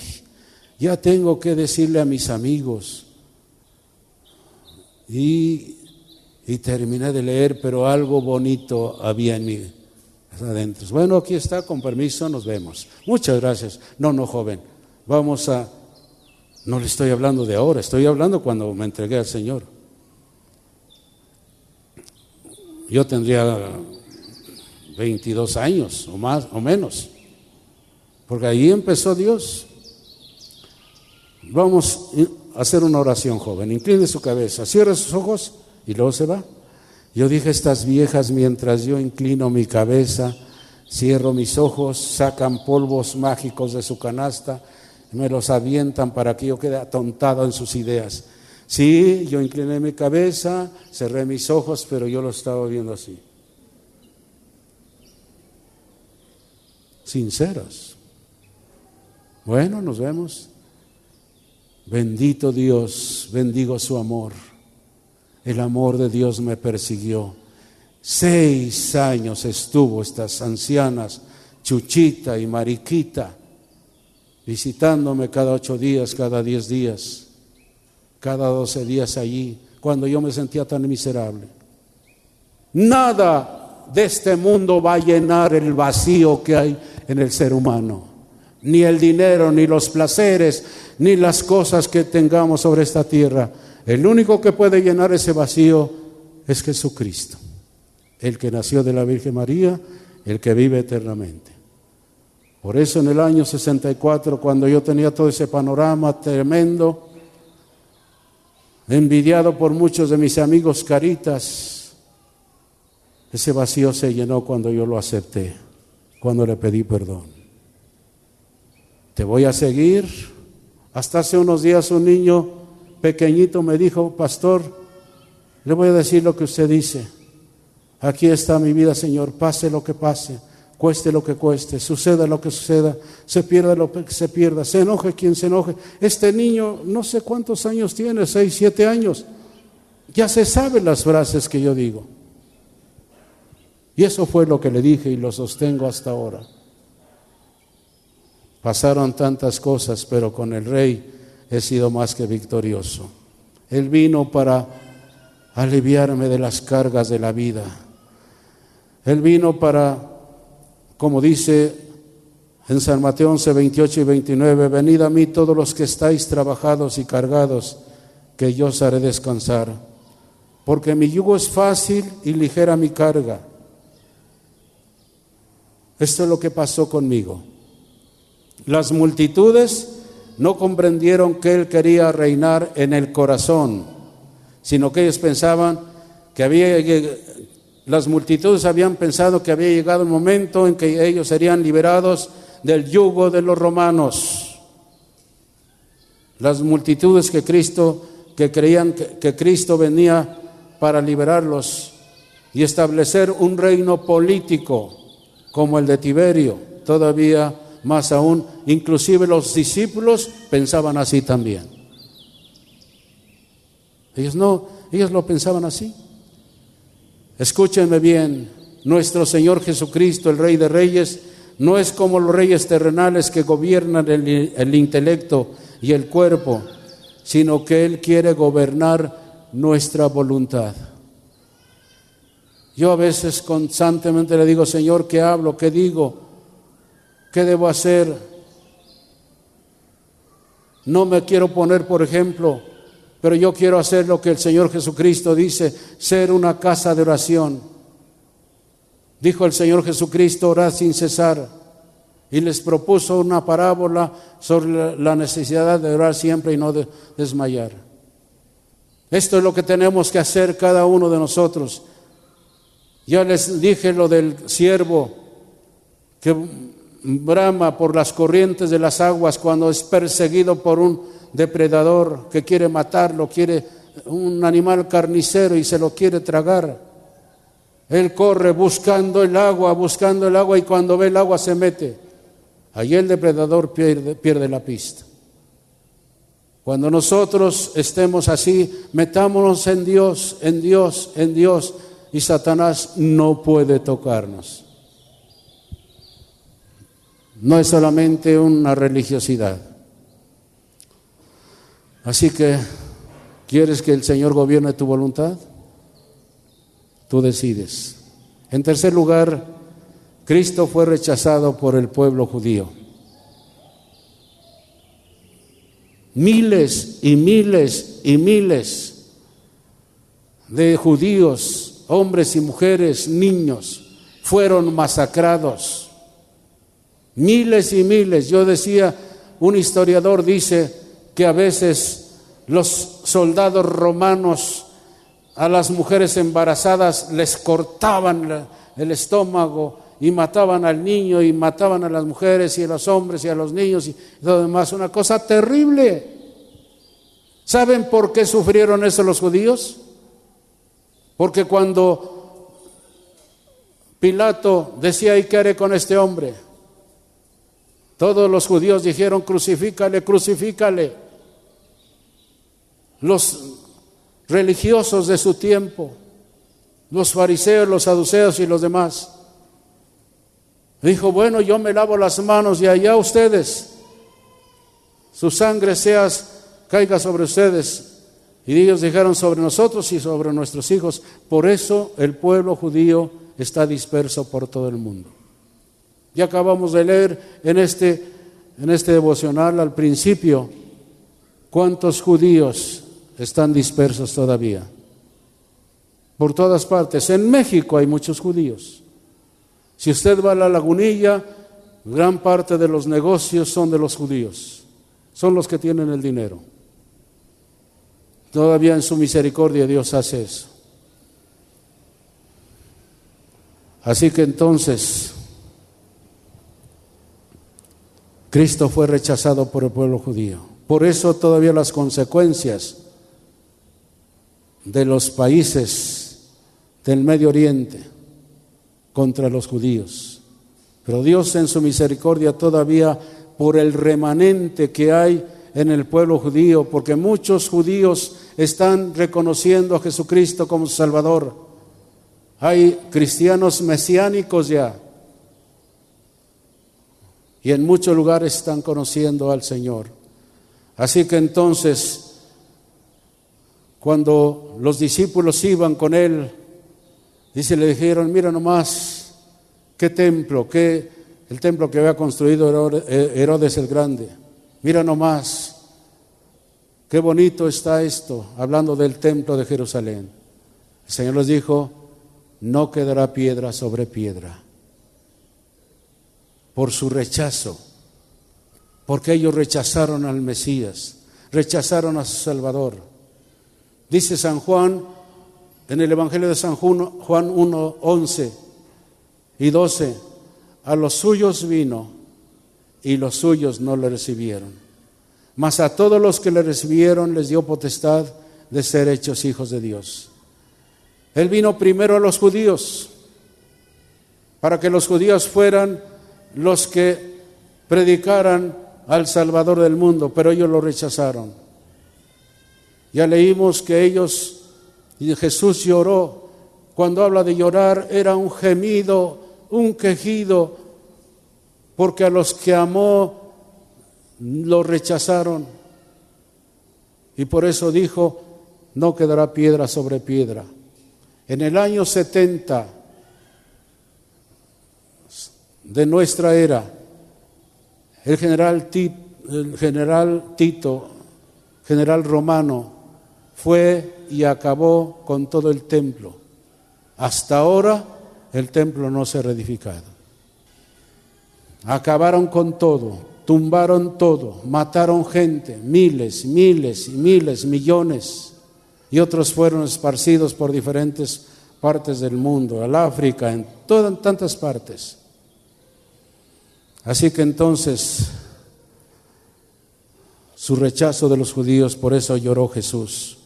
ya tengo que decirle a mis amigos. Y terminé de leer, pero algo bonito había en mí. Adentro. Bueno, aquí está, con permiso, nos vemos. Muchas gracias. No, joven, no le estoy hablando de ahora, estoy hablando cuando me entregué al Señor. Yo tendría 22 años o más o menos, porque ahí empezó Dios. Vamos a hacer una oración, joven. Incline su cabeza, cierre sus ojos y luego se va. Yo dije, estas viejas, mientras yo inclino mi cabeza, cierro mis ojos, sacan polvos mágicos de su canasta, me los avientan para que yo quede atontado en sus ideas. Sí, yo incliné mi cabeza, cerré mis ojos, pero yo lo estaba viendo así. Sinceros. Bueno, nos vemos. Bendito Dios, bendigo su amor. El amor de Dios me persiguió. 6 años estuvo estas ancianas, Chuchita y Mariquita, visitándome cada 8 días, cada 10 días, cada 12 días allí, cuando yo me sentía tan miserable. Nada de este mundo va a llenar el vacío que hay en el ser humano. Ni el dinero, ni los placeres, ni las cosas que tengamos sobre esta tierra. El único que puede llenar ese vacío es Jesucristo, el que nació de la Virgen María, el que vive eternamente. Por eso en el año 64, cuando yo tenía todo ese panorama tremendo, envidiado por muchos de mis amigos caritas, ese vacío se llenó cuando yo lo acepté, cuando le pedí perdón. Te voy a seguir. Hasta hace unos días un niño pequeñito me dijo: pastor, le voy a decir lo que usted dice. Aquí está mi vida, Señor, pase lo que pase, cueste lo que cueste, suceda lo que suceda, se pierda lo que se pierda, se enoje quien se enoje. Este niño no sé cuántos años tiene, 6, 7 años, ya se saben las frases que yo digo. Y eso fue lo que le dije y lo sostengo hasta ahora. Pasaron tantas cosas, pero con el Rey he sido más que victorioso. Él vino para aliviarme de las cargas de la vida. Él vino para, como dice en San Mateo 11, 28 y 29, venid a mí todos los que estáis trabajados y cargados, que yo os haré descansar. Porque mi yugo es fácil y ligera mi carga. Esto es lo que pasó conmigo. Las multitudes no comprendieron que Él quería reinar en el corazón, sino que ellos pensaban que las multitudes habían pensado que había llegado el momento en que ellos serían liberados del yugo de los romanos. Las multitudes que creían que Cristo venía para liberarlos y establecer un reino político como el de Tiberio, todavía más aún, inclusive los discípulos pensaban así también. Ellos lo pensaban así. Escúchenme bien, nuestro Señor Jesucristo, el Rey de Reyes, no es como los reyes terrenales que gobiernan el intelecto y el cuerpo, sino que Él quiere gobernar nuestra voluntad. Yo a veces constantemente le digo: Señor, ¿qué hablo? ¿Qué digo? ¿Qué debo hacer? No me quiero poner por ejemplo, pero yo quiero hacer lo que el Señor Jesucristo dice, ser una casa de oración. Dijo el Señor Jesucristo: orad sin cesar. Y les propuso una parábola sobre la necesidad de orar siempre y no de desmayar. Esto es lo que tenemos que hacer cada uno de nosotros. Ya les dije lo del siervo que brama por las corrientes de las aguas cuando es perseguido por un depredador que quiere matarlo, quiere un animal carnicero y se lo quiere tragar. Él corre buscando el agua y cuando ve el agua se mete. Allí el depredador pierde la pista. Cuando nosotros estemos así, metámonos en Dios, en Dios, en Dios, y Satanás no puede tocarnos. No es solamente una religiosidad. Así que, ¿quieres que el Señor gobierne tu voluntad? Tú decides. En tercer lugar, Cristo fue rechazado por el pueblo judío. Miles y miles y miles de judíos, hombres y mujeres, niños, fueron masacrados. Miles y miles. Yo decía, un historiador dice que a veces los soldados romanos a las mujeres embarazadas les cortaban el estómago y mataban al niño y mataban a las mujeres y a los hombres y a los niños y lo demás. Una cosa terrible. ¿Saben por qué sufrieron eso los judíos? Porque cuando Pilato decía: ¿y qué haré con este hombre?, todos los judíos dijeron: crucifícale, crucifícale. los religiosos de su tiempo, los fariseos, los saduceos y los demás. Dijo, bueno, yo me lavo las manos y allá ustedes, su sangre caiga sobre ustedes. Y ellos dijeron, sobre nosotros y sobre nuestros hijos. Por eso el pueblo judío está disperso por todo el mundo. Ya acabamos de leer en este devocional al principio cuántos judíos están dispersos todavía. Por todas partes. En México hay muchos judíos. Si usted va a la Lagunilla, gran parte de los negocios son de los judíos. Son los que tienen el dinero. Todavía en su misericordia Dios hace eso. Así que entonces, Cristo fue rechazado por el pueblo judío. Por eso todavía las consecuencias de los países del Medio Oriente contra los judíos. Pero Dios en su misericordia todavía, por el remanente que hay en el pueblo judío, porque muchos judíos están reconociendo a Jesucristo como Salvador. Hay cristianos mesiánicos ya, y en muchos lugares están conociendo al Señor. Así que entonces, cuando los discípulos iban con Él, dice, le dijeron, mira nomás, qué templo, el templo que había construido Herodes el Grande. Mira nomás, qué bonito está esto, hablando del templo de Jerusalén. El Señor les dijo, no quedará piedra sobre piedra. Por su rechazo, porque ellos rechazaron al Mesías, rechazaron a su Salvador. Dice San Juan, en el Evangelio de San Juan 1, 11 y 12, a los suyos vino y los suyos no le recibieron. Mas a todos los que le recibieron les dio potestad de ser hechos hijos de Dios. Él vino primero a los judíos, para que los judíos fueran los que predicaran al Salvador del mundo, pero ellos lo rechazaron. Ya leímos que y Jesús lloró. Cuando habla de llorar, era un gemido, un quejido, porque a los que amó lo rechazaron. Y por eso dijo, no quedará piedra sobre piedra. En el año 70 de nuestra era, el general Tito, general romano, fue y acabó con todo el templo. Hasta ahora el templo no se ha reedificado. Acabaron con todo, tumbaron todo, mataron gente, miles, millones, y otros fueron esparcidos por diferentes partes del mundo, al África, en tantas partes. Así que entonces, su rechazo de los judíos, por eso lloró Jesús,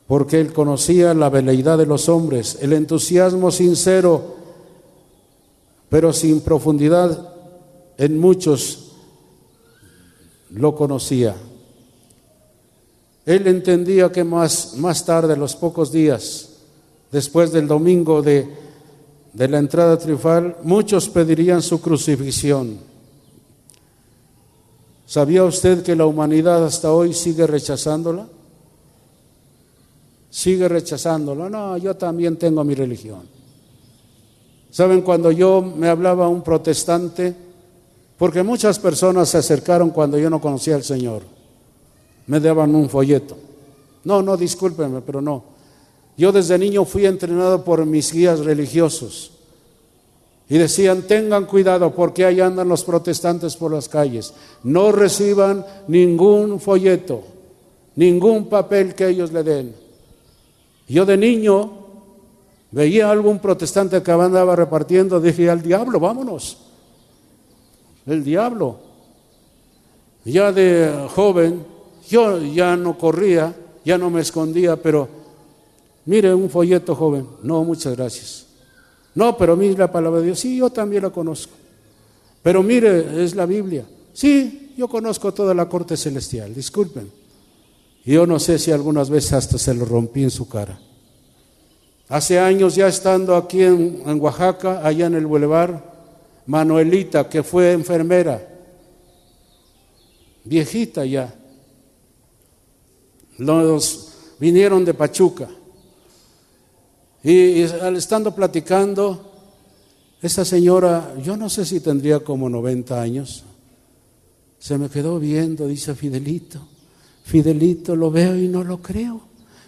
porque Él conocía la veleidad de los hombres, el entusiasmo sincero, pero sin profundidad en muchos lo conocía. Él entendía que más tarde, los pocos días después del domingo de la entrada triunfal, muchos pedirían su crucifixión. ¿Sabía usted que la humanidad hasta hoy sigue rechazándola? Sigue rechazándola. No, yo también tengo mi religión. ¿Saben? Cuando yo me hablaba a un protestante, porque muchas personas se acercaron cuando yo no conocía al Señor, me daban un folleto. No, discúlpenme, pero no. Yo desde niño fui entrenado por mis guías religiosos y decían, tengan cuidado porque ahí andan los protestantes por las calles. No reciban ningún folleto, ningún papel que ellos le den. Yo de niño veía a algún protestante que andaba repartiendo, dije, al diablo, vámonos. El diablo. Ya de joven, yo ya no corría, ya no me escondía, pero mire un folleto, joven. No, muchas gracias. No, pero mire la palabra de Dios. Sí, yo también la conozco. Pero mire, es la Biblia. Sí, yo conozco toda la corte celestial, disculpen. Y yo no sé si algunas veces hasta se lo rompí en su cara. Hace años, ya estando aquí en Oaxaca, allá en el Boulevard, Manuelita, que fue enfermera, viejita ya, los vinieron de Pachuca, y al estando platicando, esta señora, yo no sé si tendría como 90 años, se me quedó viendo, dice: Fidelito, Fidelito, lo veo y no lo creo.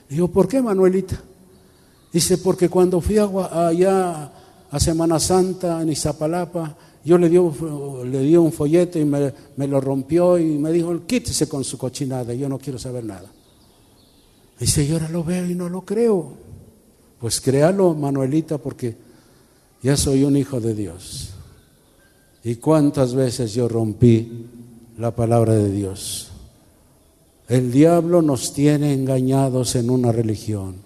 Digo: ¿por qué, Manuelita? Dice: porque cuando fui allá a Semana Santa en Iztapalapa, yo le di un folleto y me lo rompió y me dijo: quítese con su cochinada, yo no quiero saber nada. Dice: yo ahora lo veo y no lo creo. Pues créalo, Manuelita, porque ya soy un hijo de Dios. ¿Y cuántas veces yo rompí la palabra de Dios? El diablo nos tiene engañados en una religión,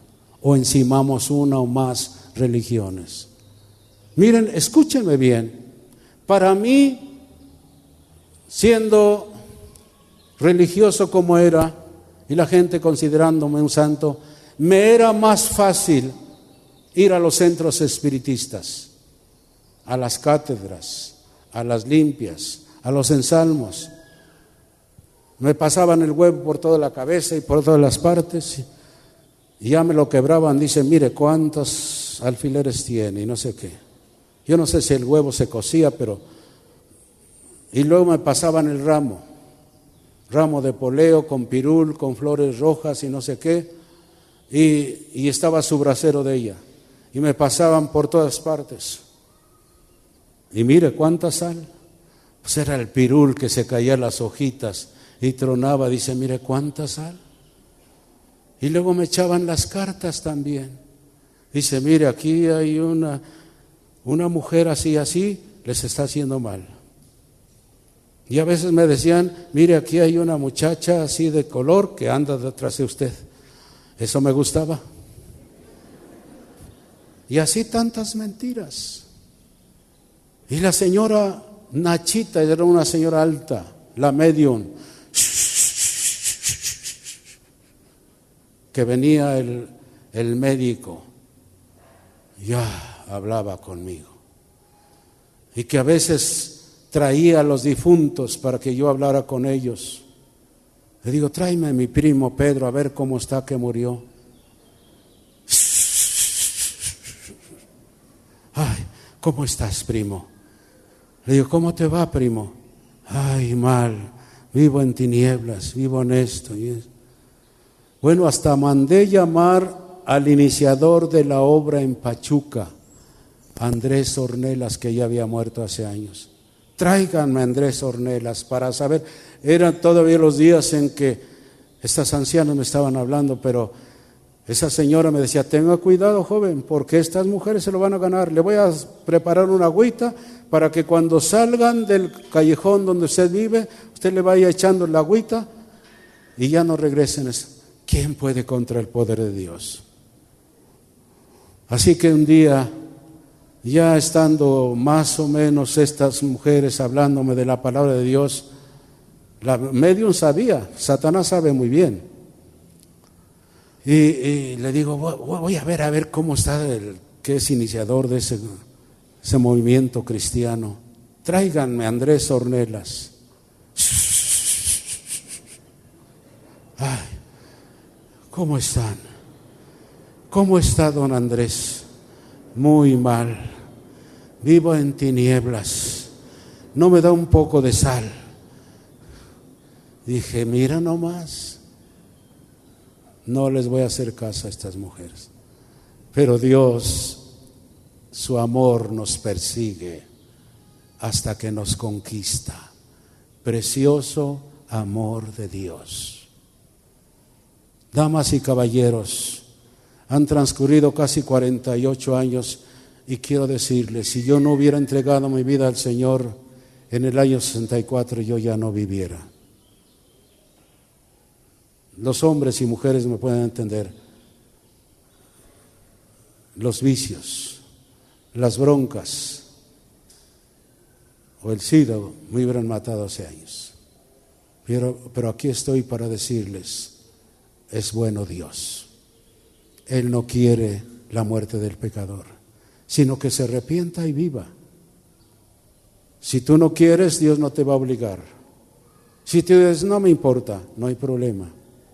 o encimamos una o más religiones. Miren, escúchenme bien. Para mí, siendo religioso como era, y la gente considerándome un santo, me era más fácil ir a los centros espiritistas, a las cátedras, a las limpias, a los ensalmos. Me pasaban el huevo por toda la cabeza y por todas las partes, y ya me lo quebraban. Dicen: mire cuántos alfileres tiene y no sé qué. Yo no sé si el huevo se cocía, pero... Y luego me pasaban el ramo de poleo con pirul, con flores rojas y no sé qué, y estaba su brasero de ella, y me pasaban por todas partes. Y mire cuánta sal. Pues era el pirul que se caía las hojitas y tronaba. Dice: mire cuánta sal. Y luego me echaban las cartas también. Dice: mire, aquí hay una mujer así, les está haciendo mal. Y a veces me decían: mire, aquí hay una muchacha así de color que anda detrás de usted. Eso me gustaba. Y así tantas mentiras. Y la señora Nachita, era una señora alta, la medium, que venía el médico, ya hablaba conmigo. Y que a veces traía a los difuntos para que yo hablara con ellos. Le digo: tráeme a mi primo Pedro, a ver cómo está, que murió. Ay, ¿cómo estás, primo? Le digo: ¿cómo te va, primo? Ay, mal, vivo en tinieblas, vivo en esto y eso. Bueno, hasta mandé llamar al iniciador de la obra en Pachuca, Andrés Ornelas, que ya había muerto hace años. Tráiganme a Andrés Ornelas para saber. Eran todavía los días en que estas ancianas me estaban hablando, pero esa señora me decía: tenga cuidado, joven, porque estas mujeres se lo van a ganar. Le voy a preparar una agüita para que cuando salgan del callejón donde usted vive, usted le vaya echando la agüita y ya no regresen. ¿Quién puede contra el poder de Dios? Así que un día, ya estando más o menos estas mujeres hablándome de la palabra de Dios, la medium sabía, Satanás sabe muy bien. Y le digo: voy a ver cómo está que es iniciador de ese movimiento cristiano. Tráiganme a Andrés Ornelas. Ay, ¿cómo están? ¿Cómo está don Andrés? Muy mal. Vivo en tinieblas. ¿No me da un poco de sal? Dije: mira nomás. No les voy a hacer caso a estas mujeres. Pero Dios, su amor nos persigue hasta que nos conquista. Precioso amor de Dios. Damas y caballeros, han transcurrido casi 48 años y quiero decirles: si yo no hubiera entregado mi vida al Señor en el año 64, yo ya no viviera. Los hombres y mujeres me pueden entender. Los vicios, las broncas o el SIDA me hubieran matado hace años. Pero aquí estoy para decirles: es bueno Dios. Él no quiere la muerte del pecador, sino que se arrepienta y viva. Si tú no quieres, Dios no te va a obligar. Si tú dices, no me importa, no hay problema.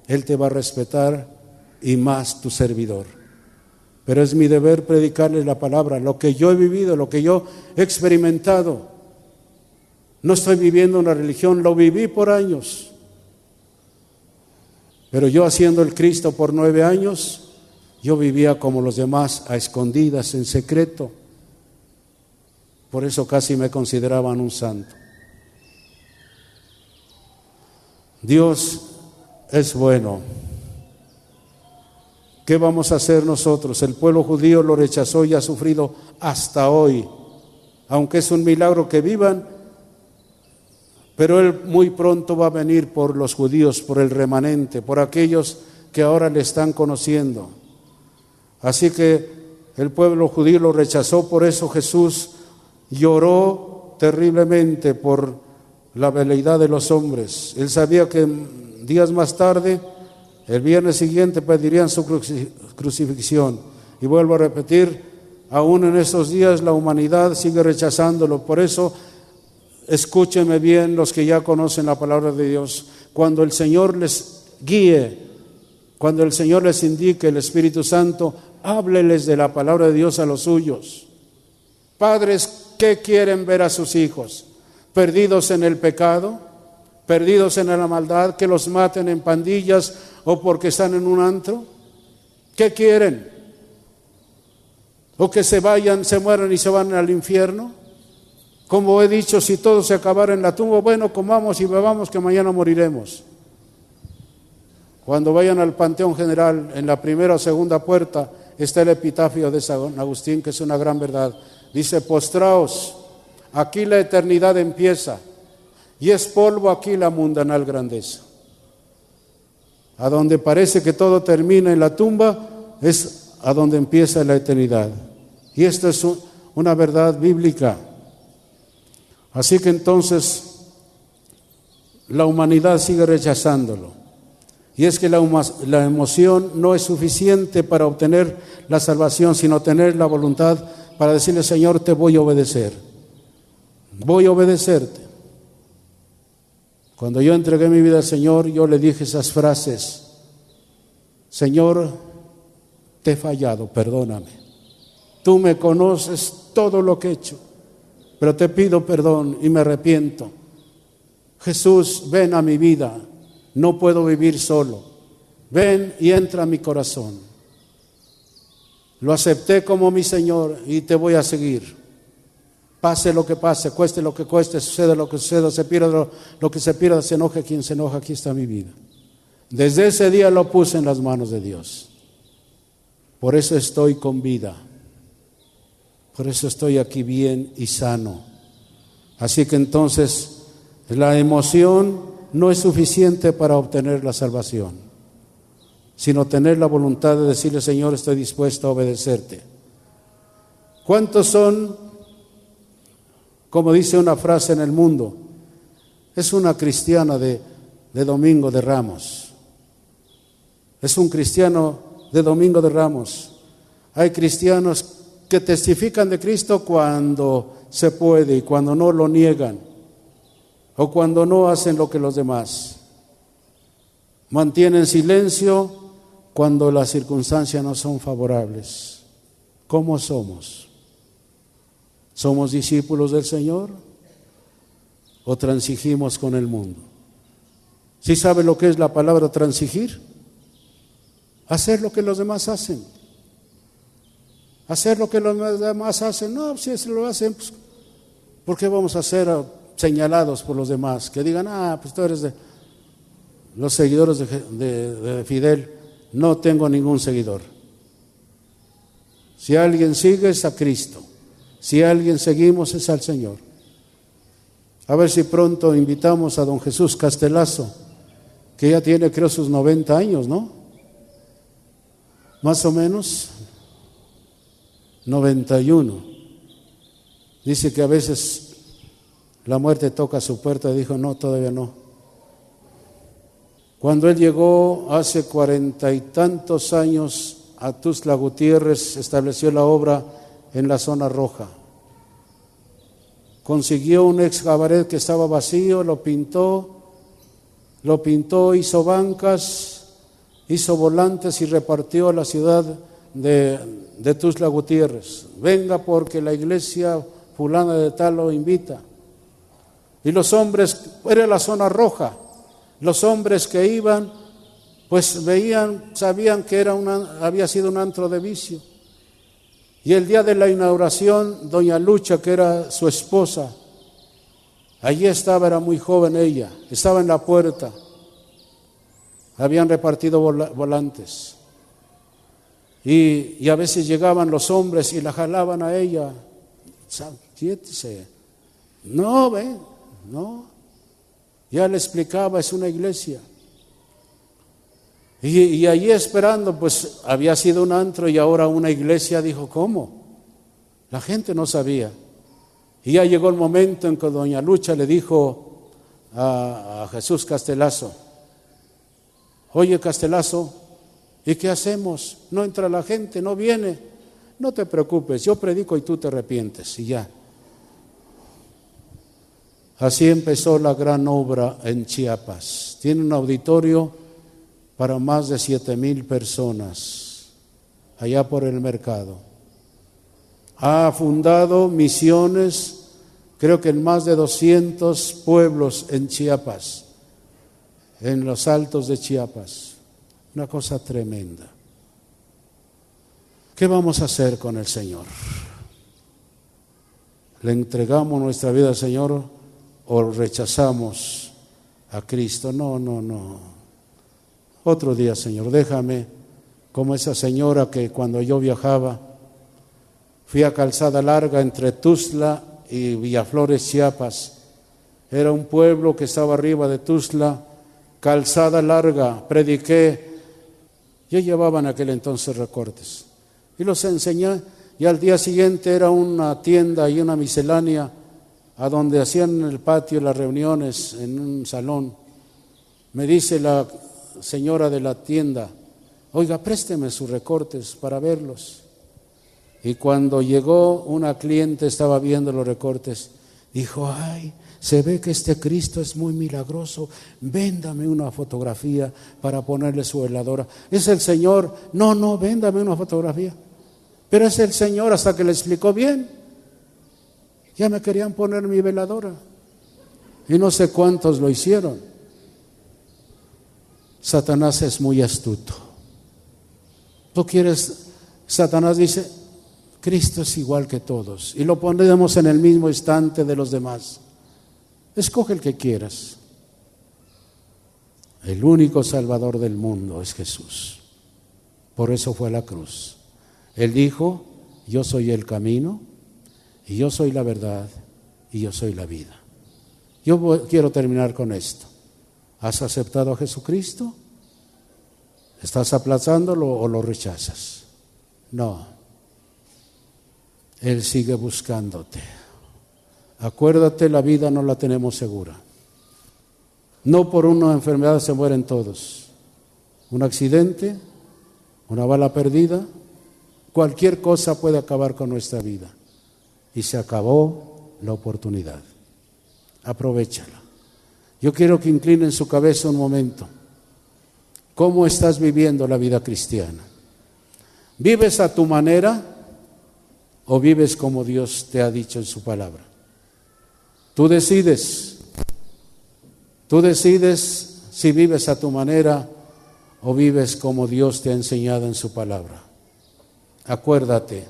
Él te va a respetar y más tu servidor. Pero es mi deber predicarles la palabra, lo que yo he vivido, lo que yo he experimentado. No estoy viviendo una religión, lo viví por años. Pero yo haciendo el Cristo por 9 años, yo vivía como los demás, a escondidas, en secreto. Por eso casi me consideraban un santo. Dios es bueno. ¿Qué vamos a hacer nosotros? El pueblo judío lo rechazó y ha sufrido hasta hoy. Aunque es un milagro que vivan, pero Él muy pronto va a venir por los judíos, por el remanente, por aquellos que ahora le están conociendo. Así que el pueblo judío lo rechazó, por eso Jesús lloró terriblemente por la veleidad de los hombres. Él sabía que días más tarde, el viernes siguiente, pedirían su crucifixión. Y vuelvo a repetir, aún en estos días la humanidad sigue rechazándolo. Por eso, escúchenme bien los que ya conocen la palabra de Dios. Cuando el Señor les guíe, cuando el Señor les indique el Espíritu Santo, hábleles de la palabra de Dios a los suyos. Padres, ¿qué quieren ver a sus hijos? ¿Perdidos en el pecado? ¿Perdidos en la maldad? ¿Que los maten en pandillas o porque están en un antro? ¿Qué quieren? ¿O que se vayan, se mueran y se van al infierno? Como he dicho, si todo se acabara en la tumba, bueno, comamos y bebamos que mañana moriremos. Cuando vayan al Panteón General, en la primera o segunda puerta, está el epitafio de San Agustín, que es una gran verdad. Dice, postraos, aquí la eternidad empieza, y es polvo aquí la mundanal grandeza. A donde parece que todo termina en la tumba, es a donde empieza la eternidad. Y esto es una verdad bíblica. Así que entonces, la humanidad sigue rechazándolo. Y es que la emoción no es suficiente para obtener la salvación, sino tener la voluntad para decirle, Señor, te voy a obedecer. Voy a obedecerte. Cuando yo entregué mi vida al Señor, yo le dije esas frases. Señor, te he fallado, perdóname. Tú me conoces todo lo que he hecho, pero te pido perdón y me arrepiento. Jesús, ven a mi vida. No puedo vivir solo. Ven y entra a mi corazón. Lo acepté como mi Señor y te voy a seguir. Pase lo que pase, cueste lo que cueste, suceda lo que suceda, se pierda lo que se pierda, se enoje quien se enoja, aquí está mi vida. Desde ese día lo puse en las manos de Dios. Por eso estoy con vida. Por eso estoy aquí bien y sano. Así que entonces la emoción no es suficiente para obtener la salvación, sino tener la voluntad de decirle, Señor, estoy dispuesto a obedecerte. ¿Cuántos son, como dice una frase en el mundo, es una cristiana de Domingo de Ramos? Es un cristiano de Domingo de Ramos. Hay cristianos que testifican de Cristo cuando se puede y cuando no lo niegan. O cuando no hacen lo que los demás. Mantienen silencio cuando las circunstancias no son favorables. ¿Cómo somos? ¿Somos discípulos del Señor? ¿O transigimos con el mundo? ¿Sí sabe lo que es la palabra transigir? Hacer lo que los demás hacen. Hacer lo que los demás hacen. No, si se lo hacen, pues, ¿por qué vamos a hacer señalados por los demás? Que digan, pues tú eres de los seguidores de Fidel. No tengo ningún seguidor. Si alguien sigue es a Cristo. Si alguien seguimos es al Señor. A ver si pronto invitamos a don Jesús Castelazo, que ya tiene creo sus 90 años, ¿no? Más o menos 91. Dice que a veces la muerte toca su puerta y dijo, no, todavía no. Cuando él llegó hace 40 y tantos años a Tuxtla Gutiérrez, estableció la obra en la zona roja. Consiguió un ex cabaret que estaba vacío, lo pintó, hizo bancas, hizo volantes y repartió a la ciudad de Tuxtla Gutiérrez. Venga porque la iglesia fulana de tal lo invita. Y los hombres, era la zona roja, los hombres que iban, pues veían, sabían que había sido un antro de vicio. Y el día de la inauguración, doña Lucha, que era su esposa, allí estaba, era muy joven ella, estaba en la puerta. Habían repartido volantes. Y a veces llegaban los hombres y la jalaban a ella. Quiétese. No, ven, no. Ya le explicaba, es una iglesia. Y allí esperando, pues había sido un antro y ahora una iglesia. Dijo, ¿cómo? La gente no sabía. Y ya llegó el momento en que doña Lucha le dijo a Jesús Castelazo, oye Castelazo, ¿y qué hacemos? No entra la gente, no viene. No te preocupes, yo predico y tú te arrepientes. Y ya. Así empezó la gran obra en Chiapas. Tiene un auditorio para más de 7,000 personas, allá por el mercado. Ha fundado misiones, creo que en más de 200 pueblos en Chiapas, en los altos de Chiapas. Una cosa tremenda. ¿Qué vamos a hacer con el Señor? ¿Le entregamos nuestra vida al Señor o rechazamos a Cristo? No. Otro día, Señor, déjame como esa señora que cuando yo viajaba, fui a Calzada Larga entre Tuxtla y Villaflores, Chiapas. Era un pueblo que estaba arriba de Tuxtla, Calzada Larga, prediqué. Yo llevaba en aquel entonces recortes y los enseñé, y al día siguiente era una tienda y una miscelánea a donde hacían en el patio las reuniones en un salón. Me dice la señora de la tienda, oiga, présteme sus recortes para verlos. Y cuando llegó una cliente, estaba viendo los recortes, dijo, ay, se ve que este Cristo es muy milagroso, véndame una fotografía para ponerle su veladora. ¿Es el Señor? No, véndame una fotografía. Pero es el Señor, hasta que le explicó bien. Ya me querían poner mi veladora. Y no sé cuántos lo hicieron. Satanás es muy astuto. Satanás dice, Cristo es igual que todos, y lo pondremos en el mismo instante de los demás. Escoge el que quieras. El único Salvador del mundo es Jesús. Por eso fue a la cruz. Él dijo, yo soy el camino, y yo soy la verdad, y yo soy la vida. Yo quiero terminar con esto. ¿Has aceptado a Jesucristo? ¿Estás aplazándolo o lo rechazas? No. Él sigue buscándote. Acuérdate, la vida no la tenemos segura. No por una enfermedad se mueren todos. Un accidente, una bala perdida, cualquier cosa puede acabar con nuestra vida. Y se acabó la oportunidad. Aprovéchala. Yo quiero que inclinen su cabeza un momento. ¿Cómo estás viviendo la vida cristiana? ¿Vives a tu manera o vives como Dios te ha dicho en su palabra? Tú decides si vives a tu manera o vives como Dios te ha enseñado en su palabra. Acuérdate,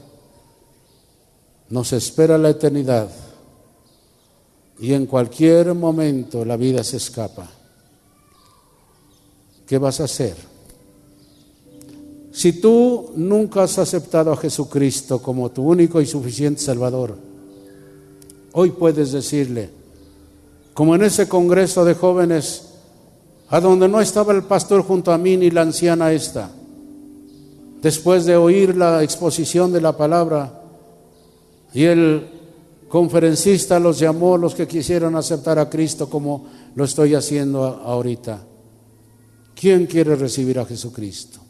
nos espera la eternidad. Y en cualquier momento la vida se escapa. ¿Qué vas a hacer? Si tú nunca has aceptado a Jesucristo como tu único y suficiente Salvador, hoy puedes decirle, como en ese congreso de jóvenes, a donde no estaba el pastor junto a mí ni la anciana esta, después de oír la exposición de la palabra, y el conferencista los llamó, los que quisieron aceptar a Cristo como lo estoy haciendo ahorita. ¿Quién quiere recibir a Jesucristo?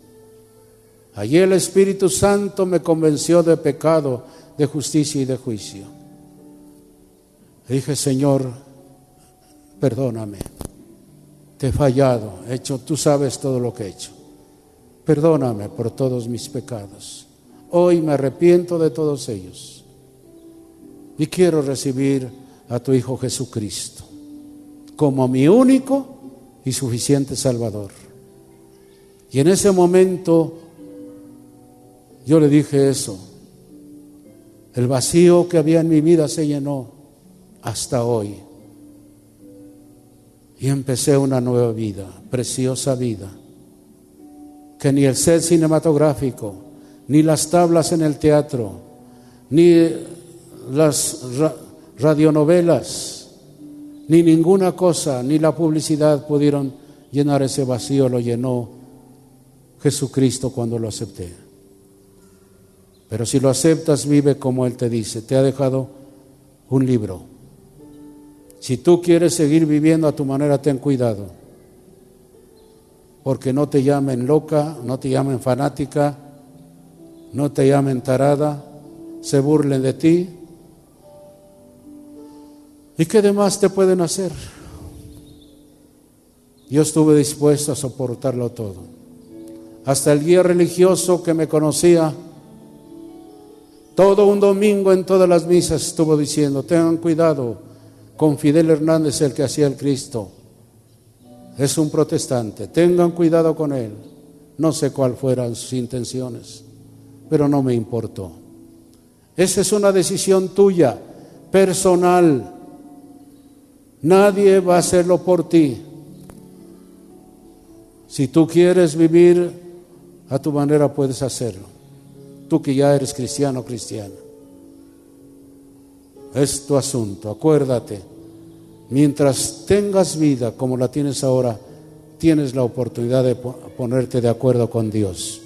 Allí el Espíritu Santo me convenció de pecado, de justicia y de juicio. Dije, Señor, perdóname. Te he fallado, tú sabes todo lo que he hecho. Perdóname por todos mis pecados. Hoy me arrepiento de todos ellos. Y quiero recibir a tu Hijo Jesucristo como mi único y suficiente Salvador. Y en ese momento yo le dije eso. El vacío que había en mi vida se llenó hasta hoy. Y empecé una nueva vida, preciosa vida, que ni el set cinematográfico, ni las tablas en el teatro, ni las radionovelas, ni ninguna cosa, ni la publicidad pudieron llenar ese vacío. Lo llenó Jesucristo cuando lo acepté. Pero si lo aceptas, vive como Él te dice. Te ha dejado un libro. Si tú quieres seguir viviendo a tu manera, ten cuidado, porque no te llamen loca, no te llamen fanática, no te llamen tarada, se burlen de ti. ¿Y qué demás te pueden hacer? Yo estuve dispuesto a soportarlo todo. Hasta el guía religioso que me conocía, todo un domingo en todas las misas estuvo diciendo, tengan cuidado con Fidel Hernández, el que hacía el Cristo. Es un protestante, tengan cuidado con él. No sé cuáles fueran sus intenciones, pero no me importó. Esa es una decisión tuya, personal. Nadie va a hacerlo por ti. Si tú quieres vivir a tu manera, puedes hacerlo. Tú que ya eres cristiano o cristiana. Es tu asunto, acuérdate. Mientras tengas vida como la tienes ahora, tienes la oportunidad de ponerte de acuerdo con Dios,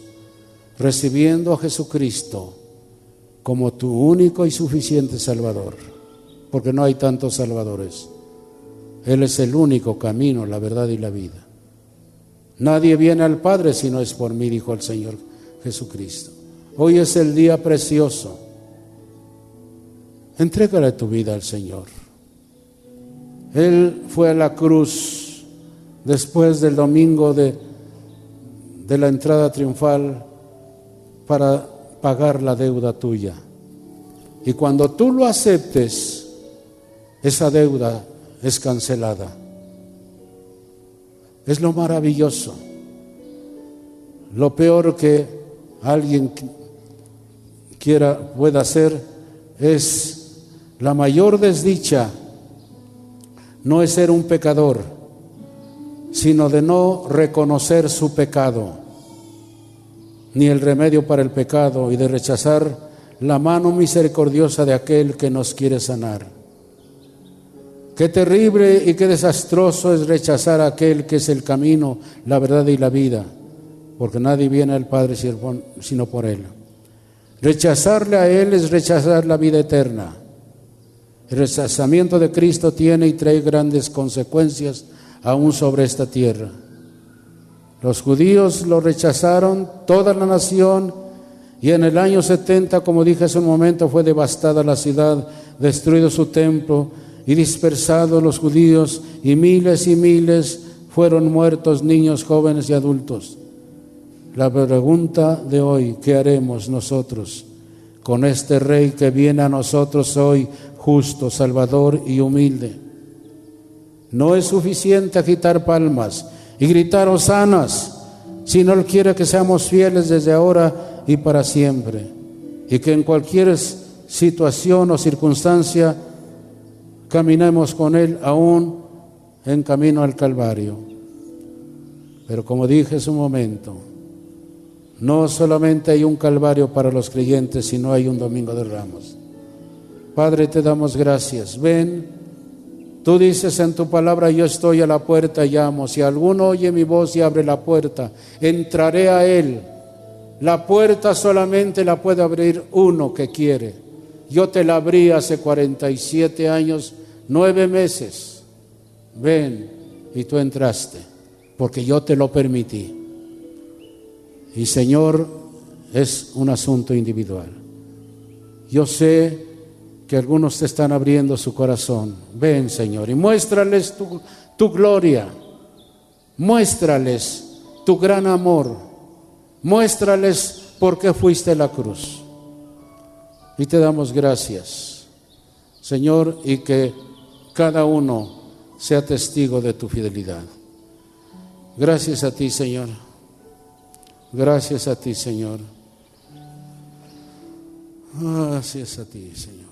recibiendo a Jesucristo como tu único y suficiente Salvador, porque no hay tantos salvadores. Él es el único camino, la verdad y la vida. Nadie viene al Padre si no es por mí, dijo el Señor Jesucristo. Hoy es el día precioso. Entrégale tu vida al Señor. Él fue a la cruz después del domingo de la entrada triunfal para pagar la deuda tuya. Y cuando tú lo aceptes, esa deuda es cancelada. Es lo maravilloso. Lo peor que alguien pueda hacer es la mayor desdicha. No es ser un pecador, sino de no reconocer su pecado, ni el remedio para el pecado, y de rechazar la mano misericordiosa de aquel que nos quiere sanar. Qué terrible y qué desastroso es rechazar a aquel que es el camino, la verdad y la vida, porque nadie viene al Padre sino por Él. Rechazarle a Él es rechazar la vida eterna. El rechazamiento de Cristo tiene y trae grandes consecuencias aún sobre esta tierra. Los judíos lo rechazaron, toda la nación, y en el año 70, como dije hace un momento, fue devastada la ciudad, destruido su templo y dispersados los judíos, y miles fueron muertos, niños, jóvenes y adultos. La pregunta de hoy, ¿qué haremos nosotros con este Rey que viene a nosotros hoy, justo, salvador y humilde? No es suficiente agitar palmas y gritar hosanas, sino Él quiere que seamos fieles desde ahora y para siempre, y que en cualquier situación o circunstancia caminemos con Él aún en camino al Calvario. Pero como dije hace un momento, no solamente hay un Calvario para los creyentes, sino hay un Domingo de Ramos. Padre, te damos gracias. Ven, tú dices en tu palabra, yo estoy a la puerta y llamo. Si alguno oye mi voz y abre la puerta, entraré a él. La puerta solamente la puede abrir uno que quiere. Yo te la abrí hace 47 años, 9 meses. Ven, y tú entraste. porque yo te lo permití. Y Señor, es un asunto individual. Yo sé que algunos te están abriendo su corazón. Ven, Señor, y muéstrales tu gloria. Muéstrales tu gran amor. Muéstrales por qué fuiste a la cruz. Y te damos gracias, Señor, y que cada uno sea testigo de tu fidelidad. Gracias a ti, Señor. Gracias a ti, Señor. Gracias a ti, Señor.